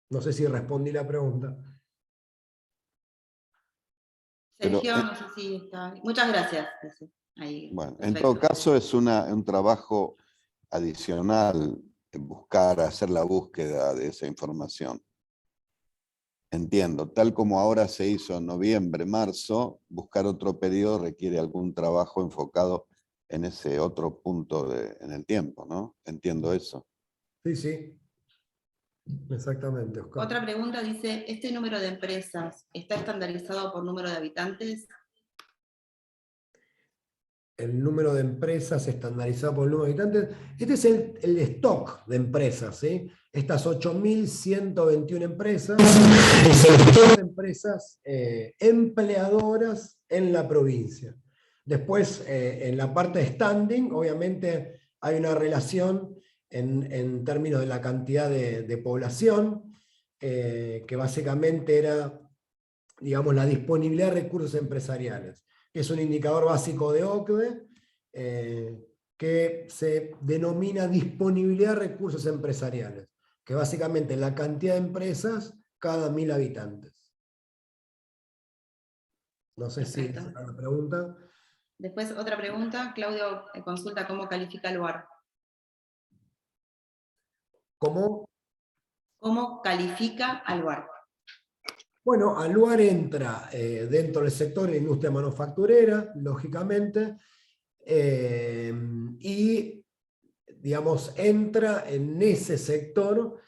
No sé si respondí la pregunta. Pero, Sergio, no sé si está... Muchas gracias. Dice. Ahí, bueno, en perfecto. todo caso es un trabajo adicional en hacer la búsqueda de esa información. Entiendo, tal como ahora se hizo en noviembre, marzo, buscar otro periodo requiere algún trabajo enfocado en ese otro punto en el tiempo, ¿no? Entiendo eso. Sí, sí. Exactamente, Oscar. Otra pregunta dice: ¿este número de empresas está estandarizado por número de habitantes? El número de empresas estandarizado por el número de habitantes. Este es el stock de empresas, ¿sí? Estas 8.121 empresas, es el stock de empresas empleadoras en la provincia. Después, en la parte de standing, obviamente hay una relación en términos de la cantidad de población, que básicamente era, digamos, la disponibilidad de recursos empresariales, que es un indicador básico de OCDE, que se denomina disponibilidad de recursos empresariales, que básicamente es la cantidad de empresas cada 1000 habitantes. No sé si Perfecto. esa era la pregunta. Después otra pregunta, Claudio consulta cómo califica el lugar. ¿Cómo? ¿Cómo califica al lugar? Bueno, Aluar entra dentro del sector de industria manufacturera, lógicamente, y, digamos, entra en ese sector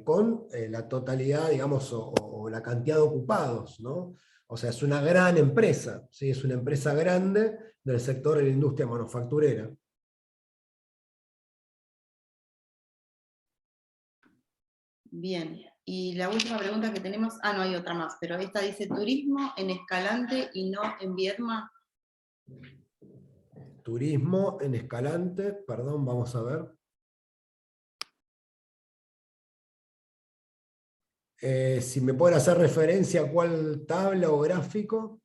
con la totalidad, digamos, o la cantidad de ocupados, ¿no? O sea, es una gran empresa, ¿sí? Es una empresa grande del sector de la industria manufacturera. Bien, y la última pregunta que tenemos, no hay otra más, pero esta dice: turismo en Escalante y no en Viedma. Turismo en Escalante, perdón, vamos a ver. Si me pueden hacer referencia a cuál tabla o gráfico.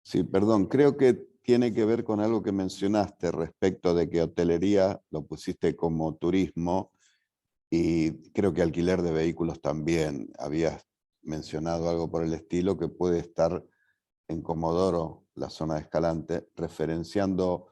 Sí, perdón, creo que tiene que ver con algo que mencionaste respecto de que hotelería lo pusiste como turismo y creo que alquiler de vehículos también. Habías mencionado algo por el estilo que puede estar en Comodoro, la zona de Escalante, referenciando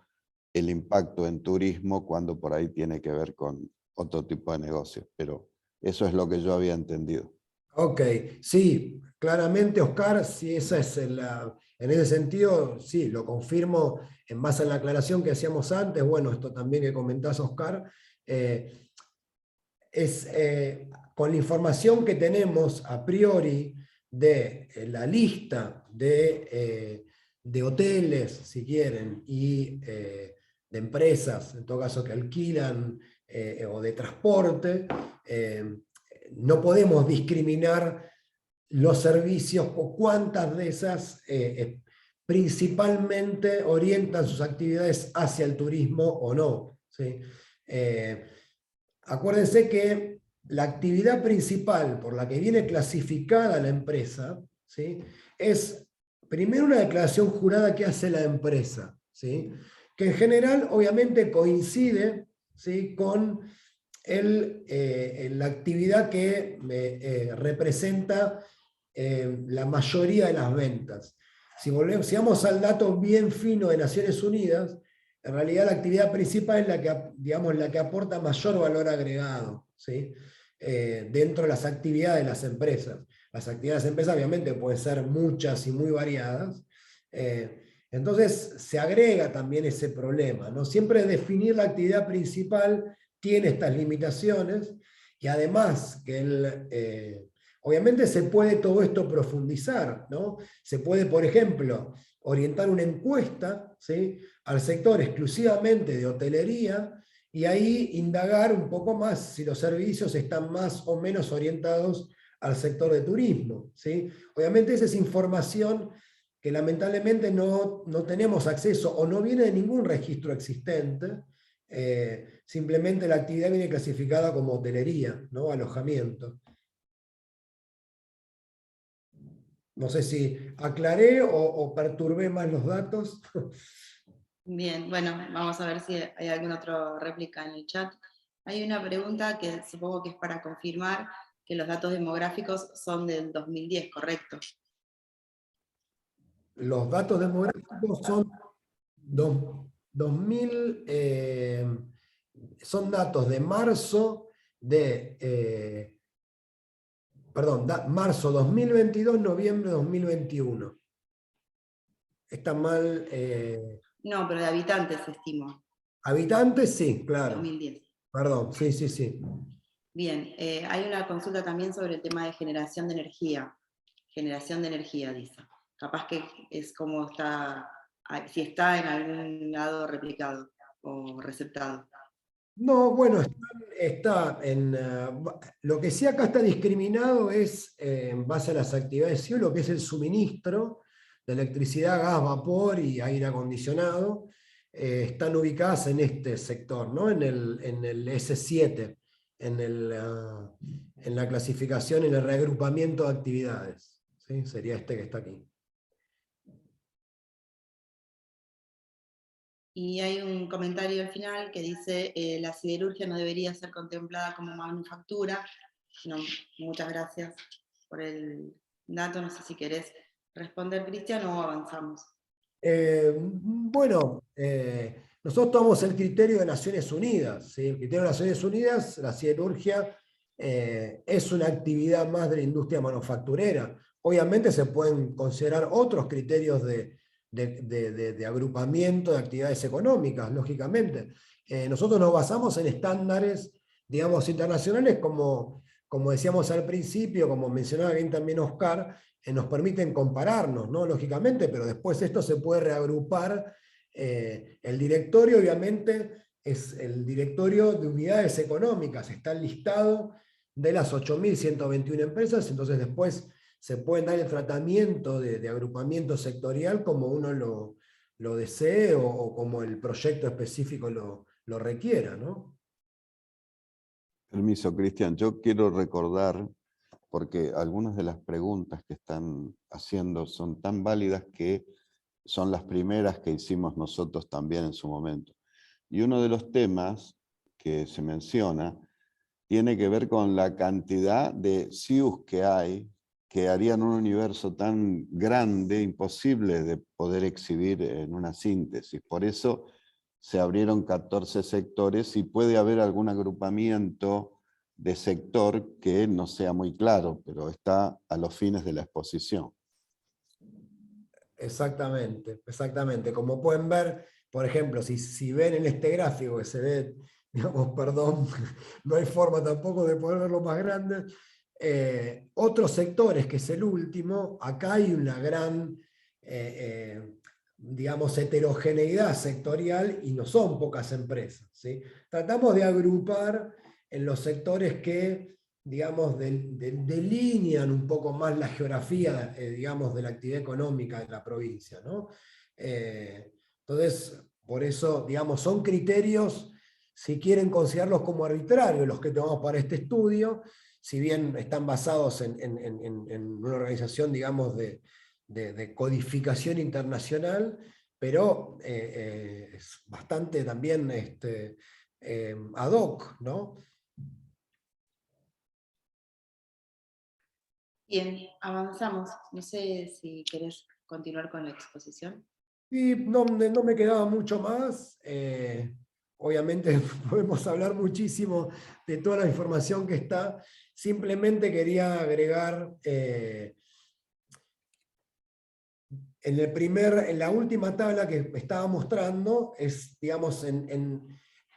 el impacto en turismo cuando por ahí tiene que ver con otro tipo de negocios, pero eso es lo que yo había entendido. Ok, sí, claramente, Oscar, si esa es en ese sentido, sí, lo confirmo en base a la aclaración que hacíamos antes. Bueno, esto también que comentás, Oscar, con la información que tenemos a priori de la lista de hoteles, si quieren, y de empresas, en todo caso que alquilan, o de transporte, no podemos discriminar los servicios o cuántas de esas principalmente orientan sus actividades hacia el turismo o no, ¿sí? Acuérdense que la actividad principal por la que viene clasificada la empresa, ¿sí?, es primero una declaración jurada que hace la empresa, ¿sí?, que en general obviamente coincide, ¿sí?, con la actividad que representa la mayoría de las ventas. Si vamos al dato bien fino de Naciones Unidas, en realidad la actividad principal es la que, digamos, la que aporta mayor valor agregado, ¿sí?, dentro de las actividades de las empresas. Las actividades de las empresas obviamente pueden ser muchas y muy variadas. Entonces se agrega también ese problema, ¿no? Siempre definir la actividad principal tiene estas limitaciones, y además que obviamente se puede todo esto profundizar, ¿no? Se puede, por ejemplo, orientar una encuesta, ¿sí?, al sector exclusivamente de hotelería, y ahí indagar un poco más si los servicios están más o menos orientados al sector de turismo, ¿sí? Obviamente esa es información que lamentablemente no tenemos acceso o no viene de ningún registro existente. Simplemente la actividad viene clasificada como hotelería, ¿no?, alojamiento. No sé si aclaré o perturbé más los datos. Bien, bueno, vamos a ver si hay alguna otra réplica en el chat. Hay una pregunta que supongo que es para confirmar que los datos demográficos son del 2010, ¿correcto? Los datos demográficos son 2000, son datos de marzo marzo 2022, noviembre 2021. Está mal. No, pero de habitantes se estima. Habitantes, sí, claro. 2010. Perdón, sí, sí, sí. Bien, hay una consulta también sobre el tema de generación de energía. Generación de energía, dice. Capaz que es como está, si está en algún lado replicado o receptado. No, bueno, está en... lo que sí acá está discriminado es, en base a las actividades CIO, lo que es el suministro de electricidad, gas, vapor y aire acondicionado. Están ubicadas en este sector, ¿no?, en el S7, en la clasificación, en el reagrupamiento de actividades, ¿sí? Sería este que está aquí. Y hay un comentario al final que dice, la siderurgia no debería ser contemplada como manufactura. No, muchas gracias por el dato. No sé si querés responder, Cristian, o avanzamos. Bueno, nosotros tomamos el criterio de Naciones Unidas, ¿sí? El criterio de Naciones Unidas, la siderurgia es una actividad más de la industria manufacturera. Obviamente se pueden considerar otros criterios de agrupamiento de actividades económicas, lógicamente. Nosotros nos basamos en estándares, digamos, internacionales, como decíamos al principio, como mencionaba bien también Oscar, nos permiten compararnos, ¿no?, lógicamente, pero después esto se puede reagrupar. El directorio, obviamente, es el directorio de unidades económicas, está el listado de las 8.121 empresas, entonces después se pueden dar el tratamiento de agrupamiento sectorial como uno lo desee o como el proyecto específico lo requiera, ¿no? Permiso, Cristian, yo quiero recordar, porque algunas de las preguntas que están haciendo son tan válidas que son las primeras que hicimos nosotros también en su momento. Y uno de los temas que se menciona tiene que ver con la cantidad de CIUs que hay, que harían un universo tan grande, imposible de poder exhibir en una síntesis. Por eso se abrieron 14 sectores y puede haber algún agrupamiento de sector que no sea muy claro, pero está a los fines de la exposición. Exactamente, exactamente. Como pueden ver, por ejemplo, si ven en este gráfico que se ve, digamos, perdón, no hay forma tampoco de poder verlo más grande, otros sectores, que es el último, acá hay una gran digamos, heterogeneidad sectorial y no son pocas empresas, ¿sí? Tratamos de agrupar en los sectores que, digamos, delinean un poco más la geografía, digamos, de la actividad económica de la provincia, ¿no? Entonces, por eso, digamos, son criterios, si quieren considerarlos como arbitrarios, los que tomamos para este estudio, si bien están basados en una organización, digamos, de codificación internacional, pero es bastante también ad hoc, ¿no? Bien, avanzamos. No sé si querés continuar con la exposición. Y no me quedaba mucho más. Obviamente podemos hablar muchísimo de toda la información que está. Simplemente quería agregar en la última tabla que estaba mostrando, es, digamos, en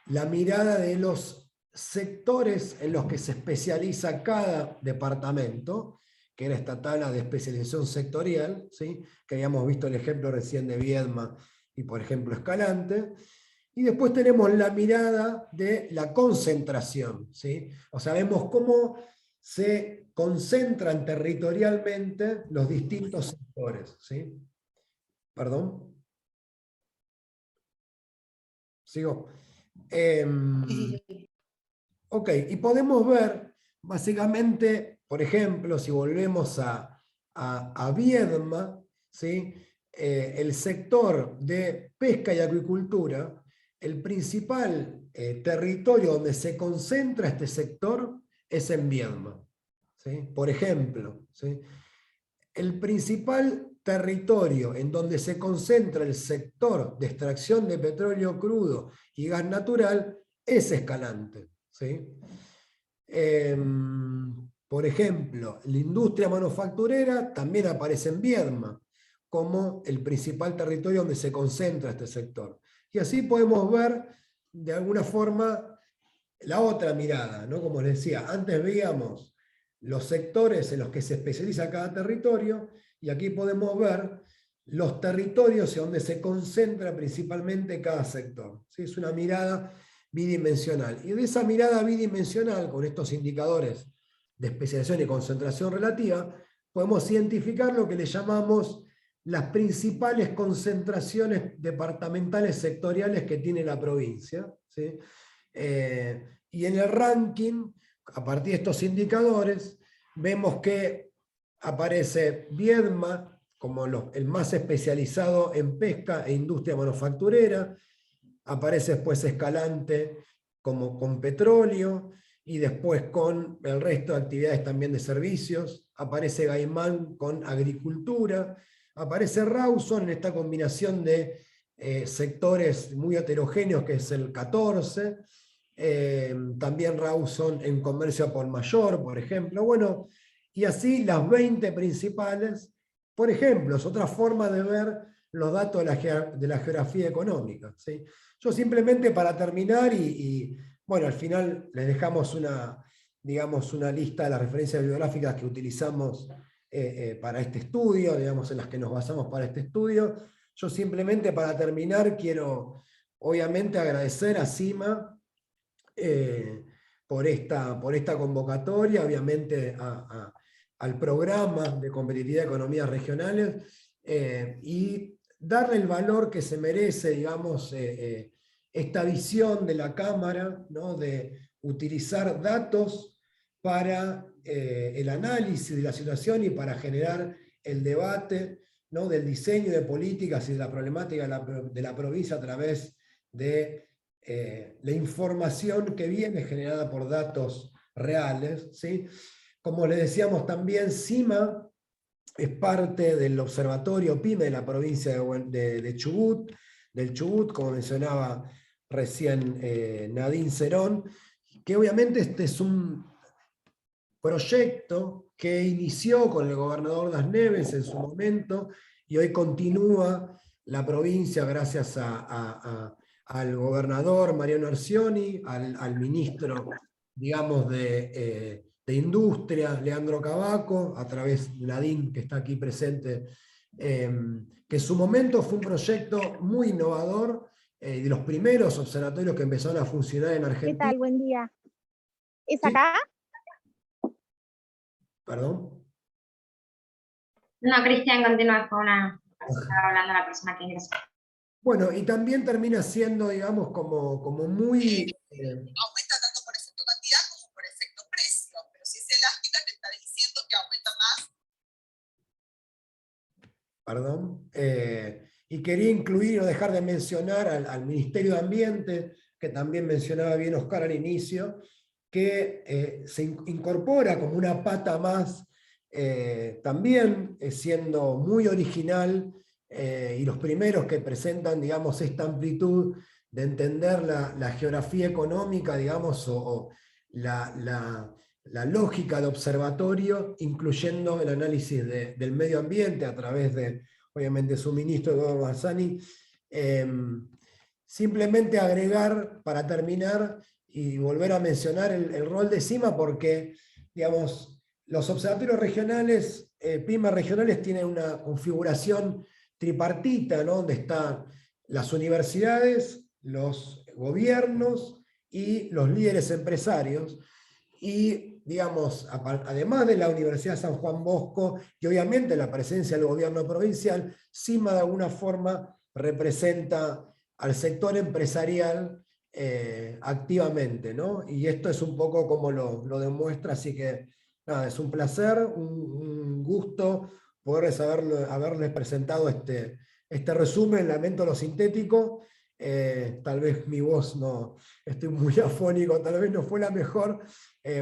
la mirada de los sectores en los que se especializa cada departamento, que era esta tabla de especialización sectorial, ¿sí? Que habíamos visto el ejemplo recién de Viedma y, por ejemplo, Escalante. Y después tenemos la mirada de la concentración, ¿sí? O sea, vemos cómo se concentran territorialmente los distintos sectores, ¿sí? ¿Perdón? ¿Sigo? Ok, y podemos ver, básicamente, por ejemplo, si volvemos a Viedma, ¿sí? El sector de pesca y acuicultura, el principal territorio donde se concentra este sector es en Viedma, ¿sí? Por ejemplo, ¿sí? El principal territorio en donde se concentra el sector de extracción de petróleo crudo y gas natural es Escalante, ¿sí? Por ejemplo, la industria manufacturera también aparece en Viedma como el principal territorio donde se concentra este sector. Y así podemos ver, de alguna forma, la otra mirada, ¿no? Como les decía, antes veíamos los sectores en los que se especializa cada territorio, y aquí podemos ver los territorios en donde se concentra principalmente cada sector, ¿sí? Es una mirada bidimensional. Y de esa mirada bidimensional, con estos indicadores de especialización y concentración relativa, podemos identificar lo que le llamamos las principales concentraciones departamentales sectoriales que tiene la provincia, ¿sí? Y en el ranking, a partir de estos indicadores, vemos que aparece Viedma como el más especializado en pesca e industria manufacturera, aparece después Escalante como con petróleo, y después con el resto de actividades también de servicios, aparece Gaimán con agricultura, aparece Rawson en esta combinación de sectores muy heterogéneos que es el 14, también Rawson en comercio a por mayor, por ejemplo. Bueno, y así las 20 principales, por ejemplo, es otra forma de ver los datos de la geografía económica, ¿sí? Yo simplemente para terminar, bueno, al final les dejamos digamos, una lista de las referencias bibliográficas que utilizamos para este estudio, digamos, en las que nos basamos para este estudio. Yo simplemente para terminar quiero, obviamente, agradecer a CIMA por esta convocatoria, obviamente al programa de competitividad de economías regionales, y darle el valor que se merece, digamos, esta visión de la Cámara, ¿no? De utilizar datos para el análisis de la situación y para generar el debate, ¿no? Del diseño de políticas y de la problemática de la provincia a través de la información que viene generada por datos reales, ¿sí? Como les decíamos también, CIMA es parte del observatorio PYME de la provincia de Chubut, del Chubut, como mencionaba recién Nadine Cerón, que obviamente este es un proyecto que inició con el gobernador Das Neves en su momento, y hoy continúa la provincia gracias al gobernador Mariano Arcioni, al ministro, digamos, de Industria, Leandro Cavaco, a través de Nadine, que está aquí presente, que en su momento fue un proyecto muy innovador, de los primeros observatorios que empezaron a funcionar en ¿Qué Argentina. tal? Buen día. ¿Es Sí. acá? Perdón. No, Cristian, continúa con estaba hablando la persona que ingresó. Bueno, y también termina siendo, digamos, como muy... aumenta tanto por efecto cantidad como por efecto precio, pero si es elástica te está diciendo que aumenta más. Perdón. Y quería incluir o dejar de mencionar al Ministerio de Ambiente, que también mencionaba bien Oscar al inicio, que se incorpora como una pata más, también siendo muy original, y los primeros que presentan, digamos, esta amplitud de entender la geografía económica, digamos, o la lógica de observatorio, incluyendo el análisis del medio ambiente a través de, obviamente, su ministro Eduardo Barzani. Simplemente agregar, para terminar, y volver a mencionar el rol de CIMA, porque, digamos, los observatorios regionales, PYME regionales, tienen una configuración tripartita, ¿no? Donde están las universidades, los gobiernos y los líderes empresarios. Y, digamos, además de la Universidad San Juan Bosco y obviamente la presencia del gobierno provincial, CIMA de alguna forma representa al sector empresarial activamente, ¿no? Y esto es un poco como lo demuestra, así que nada, es un placer, un gusto poder haberles presentado este resumen. Lamento lo sintético, tal vez mi voz no, estoy muy afónico, tal vez no fue la mejor.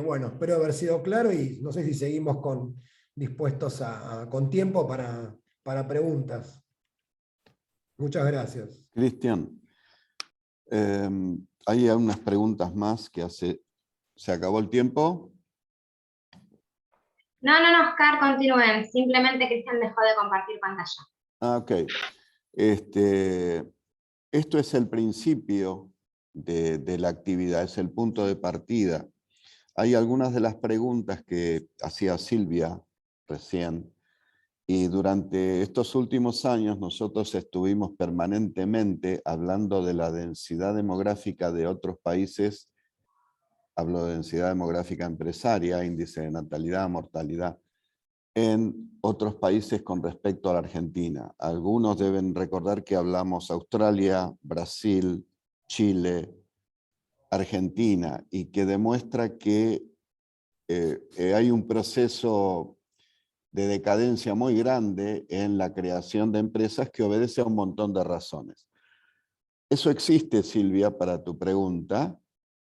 Bueno, espero haber sido claro y no sé si seguimos dispuestos con tiempo para preguntas. Muchas gracias. Cristian, hay unas preguntas más que ¿se acabó el tiempo? No, Oscar, continúen. Simplemente Cristian dejó de compartir pantalla. Ah, ok. Esto es el principio de la actividad, es el punto de partida. Hay algunas de las preguntas que hacía Silvia recién, y durante estos últimos años nosotros estuvimos permanentemente hablando de la densidad demográfica de otros países. Hablo de densidad demográfica empresaria, índice de natalidad, mortalidad, en otros países con respecto a la Argentina. Algunos deben recordar que hablamos Australia, Brasil, Chile, Argentina, y que demuestra que hay un proceso de decadencia muy grande en la creación de empresas que obedece a un montón de razones. Eso existe, Silvia, para tu pregunta,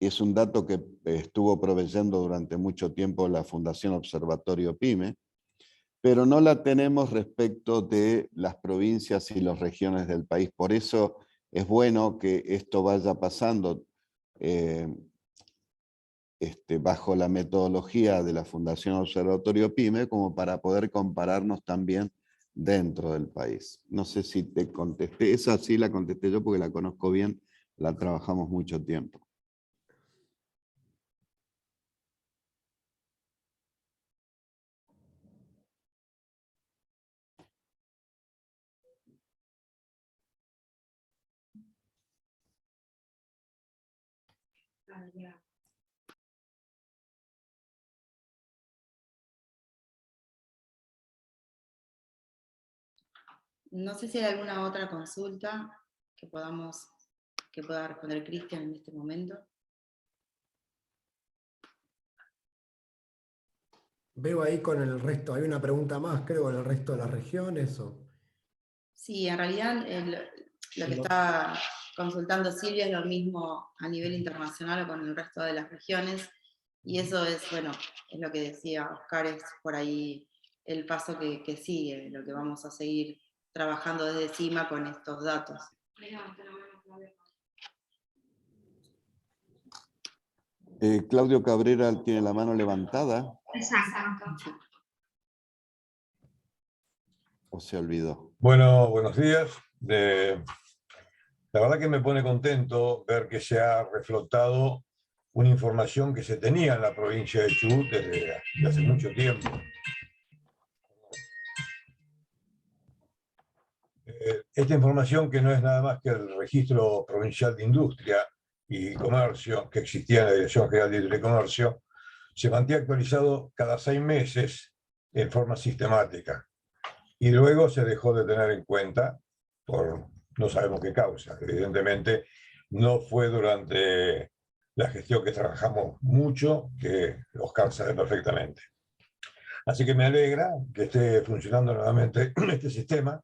y es un dato que estuvo proveyendo durante mucho tiempo la Fundación Observatorio PYME, pero no la tenemos respecto de las provincias y las regiones del país. Por eso es bueno que esto vaya pasando bajo la metodología de la Fundación Observatorio PYME, como para poder compararnos también dentro del país. No sé si te contesté, esa sí la contesté yo porque la conozco bien, la trabajamos mucho tiempo. No sé si hay alguna otra consulta que pueda responder Cristian en este momento. Veo ahí con el resto, hay una pregunta más, creo, con el resto de las regiones. Sí, en realidad lo que está consultando Silvia es lo mismo a nivel internacional o con el resto de las regiones, y eso es, bueno, es lo que decía Oscar, es por ahí el paso que sigue, lo que vamos a seguir trabajando desde CIMA con estos datos. Claudio Cabrera tiene la mano levantada. Exacto. ¿O se olvidó? Bueno, buenos días. La verdad que me pone contento ver que se ha reflotado una información que se tenía en la provincia de Chubut desde hace mucho tiempo. Esta información, que no es nada más que el Registro Provincial de Industria y Comercio, que existía en la Dirección General de Industria y Comercio, se mantiene actualizado cada 6 meses en forma sistemática. Y luego se dejó de tener en cuenta por no sabemos qué causa. Evidentemente, no fue durante la gestión que trabajamos mucho, que Oscar sabe perfectamente. Así que me alegra que esté funcionando nuevamente este sistema,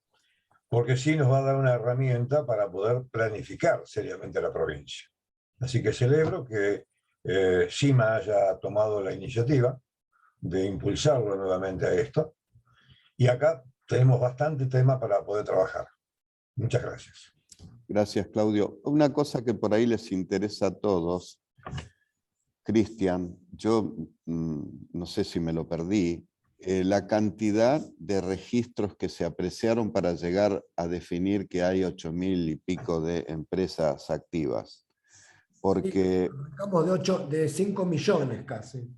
porque sí nos va a dar una herramienta para poder planificar seriamente la provincia. Así que celebro que CIMA haya tomado la iniciativa de impulsarlo nuevamente a esto, y acá tenemos bastante tema para poder trabajar. Muchas gracias. Gracias, Claudio. Una cosa que por ahí les interesa a todos, Cristian, yo no sé si me lo perdí, la cantidad de registros que se apreciaron para llegar a definir que hay 8.000 y pico de empresas activas. Porque... Estamos de 5 millones casi.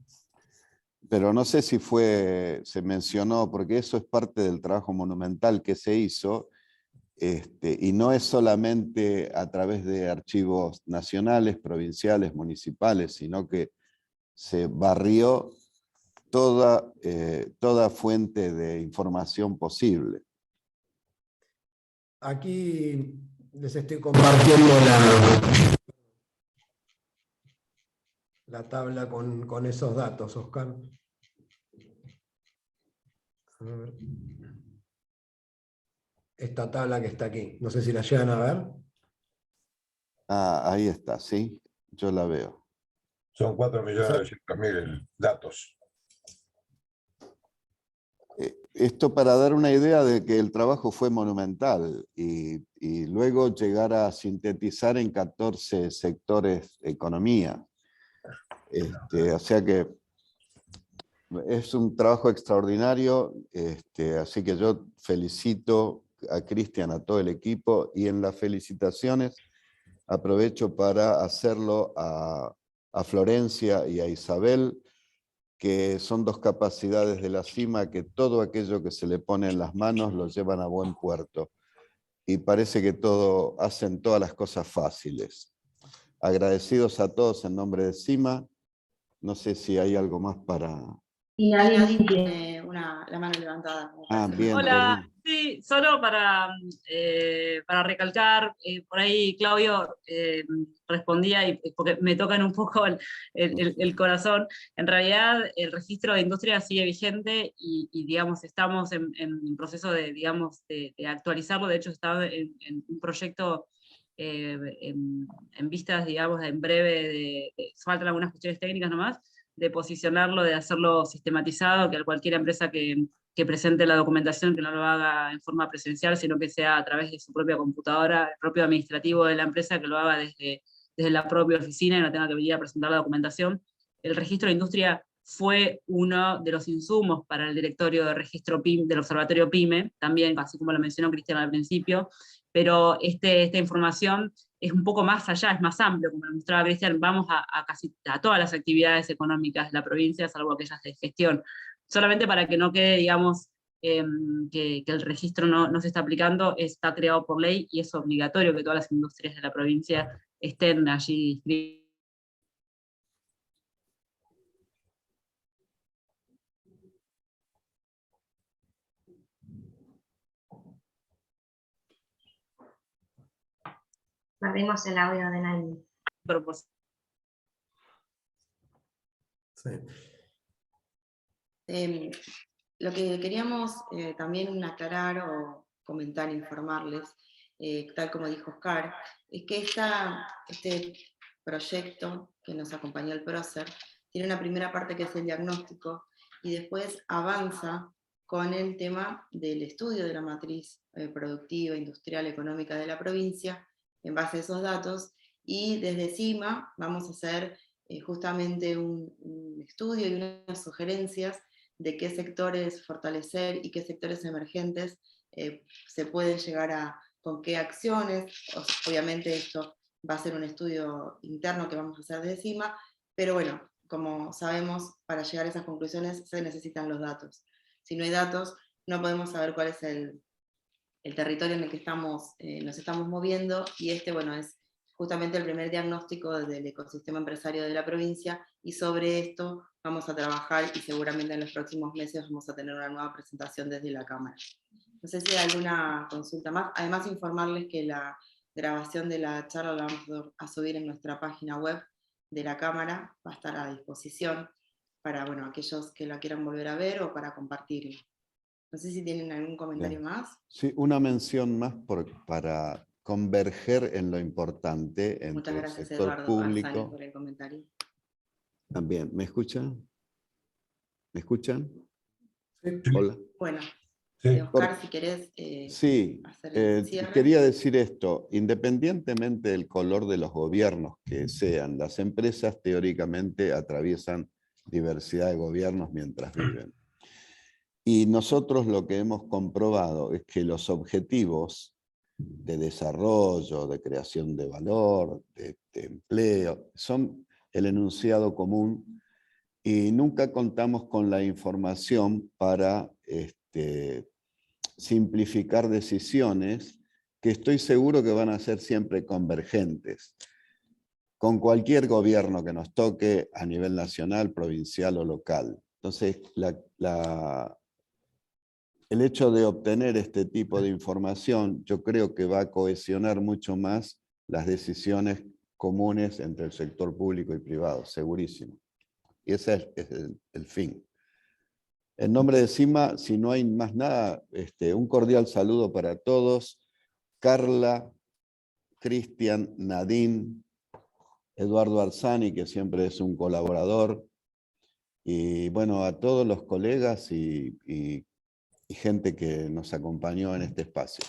Pero no sé si se mencionó, porque eso es parte del trabajo monumental que se hizo, y no es solamente a través de archivos nacionales, provinciales, municipales, sino que se barrió toda fuente de información posible. Aquí les estoy compartiendo la tabla con esos datos, Oscar. A ver. Esta tabla que está aquí. No sé si la llegan a ver. Ah, ahí está, sí, yo la veo. Son 4.900.000 datos. Esto para dar una idea de que el trabajo fue monumental y luego llegar a sintetizar en 14 sectores economía. O sea que es un trabajo extraordinario, así que yo felicito a Cristian, a todo el equipo, y en las felicitaciones aprovecho para hacerlo a Florencia y a Isabel, que son dos capacidades de la CIMA que todo aquello que se le pone en las manos lo llevan a buen puerto. Y parece que hacen todas las cosas fáciles. Agradecidos a todos en nombre de CIMA. No sé si hay algo más para... Y nadie tiene la mano levantada. Ah, bien. Hola, Perdón. sí, solo para recalcar, por ahí Claudio respondía, porque me tocan un poco el corazón. En realidad el registro de industria sigue vigente y digamos, estamos en proceso de actualizarlo. De hecho, estaba en un proyecto en vistas, digamos, en breve, faltan algunas cuestiones técnicas nomás, de posicionarlo, de hacerlo sistematizado, que cualquier empresa que presente la documentación, que no lo haga en forma presencial, sino que sea a través de su propia computadora, el propio administrativo de la empresa, que lo haga desde la propia oficina y no tenga que venir a presentar la documentación. El registro de industria fue uno de los insumos para el directorio de registro PYME, del Observatorio PYME, también, así como lo mencionó Cristian al principio, pero esta información es un poco más allá, es más amplio, como lo mostraba Cristian, vamos a todas las actividades económicas de la provincia, salvo aquellas de gestión. Solamente para que no quede, digamos, que el registro no se está aplicando, está creado por ley y es obligatorio que todas las industrias de la provincia estén allí inscritas. Perdimos el audio de Nani. Sí. Lo que queríamos también aclarar o comentar, informarles, tal como dijo Oscar, es que este proyecto que nos acompañó el prócer tiene una primera parte que es el diagnóstico y después avanza con el tema del estudio de la matriz productiva, industrial, económica de la provincia en base a esos datos, y desde CIMA vamos a hacer justamente un estudio y unas sugerencias de qué sectores fortalecer y qué sectores emergentes se pueden llegar con qué acciones. Obviamente esto va a ser un estudio interno que vamos a hacer desde CIMA, pero bueno, como sabemos, para llegar a esas conclusiones se necesitan los datos. Si no hay datos, no podemos saber cuál es el territorio en el que nos estamos moviendo, y bueno, es justamente el primer diagnóstico del ecosistema empresario de la provincia, y sobre esto vamos a trabajar y seguramente en los próximos meses vamos a tener una nueva presentación desde la Cámara. No sé si hay alguna consulta más. Además, informarles que la grabación de la charla la vamos a subir en nuestra página web de la Cámara, va a estar a disposición para aquellos que la quieran volver a ver o para compartirla. No sé si tienen algún comentario más. Sí, una mención más para converger en lo importante entre Muchas el gracias, sector Eduardo público. Arzani, por el comentario. También, ¿me escuchan? ¿Me escuchan? Sí. Hola. Bueno, Sí. Oscar, si querés Sí, hacer el cierre. quería decir esto, independientemente del color de los gobiernos que sean, las empresas teóricamente atraviesan diversidad de gobiernos mientras viven. Y nosotros lo que hemos comprobado es que los objetivos de desarrollo, de creación de valor, de empleo, son el enunciado común y nunca contamos con la información para simplificar decisiones que estoy seguro que van a ser siempre convergentes con cualquier gobierno que nos toque a nivel nacional, provincial o local. Entonces, el hecho de obtener este tipo de información, yo creo que va a cohesionar mucho más las decisiones comunes entre el sector público y privado, segurísimo. Y ese es el fin. En nombre de CIMA, si no hay más nada, un cordial saludo para todos. Carla, Cristian, Nadine, Eduardo Arzani, que siempre es un colaborador, y bueno, a todos los colegas y gente que nos acompañó en este espacio.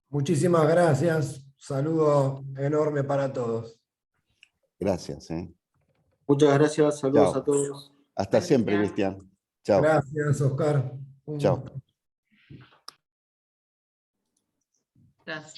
Muchísimas gracias. Saludo enorme para todos. Gracias. Muchas gracias, saludos Chao. a todos. Hasta siempre, Cristian. Chao. Gracias, Oscar. Un Chao. gusto. Gracias.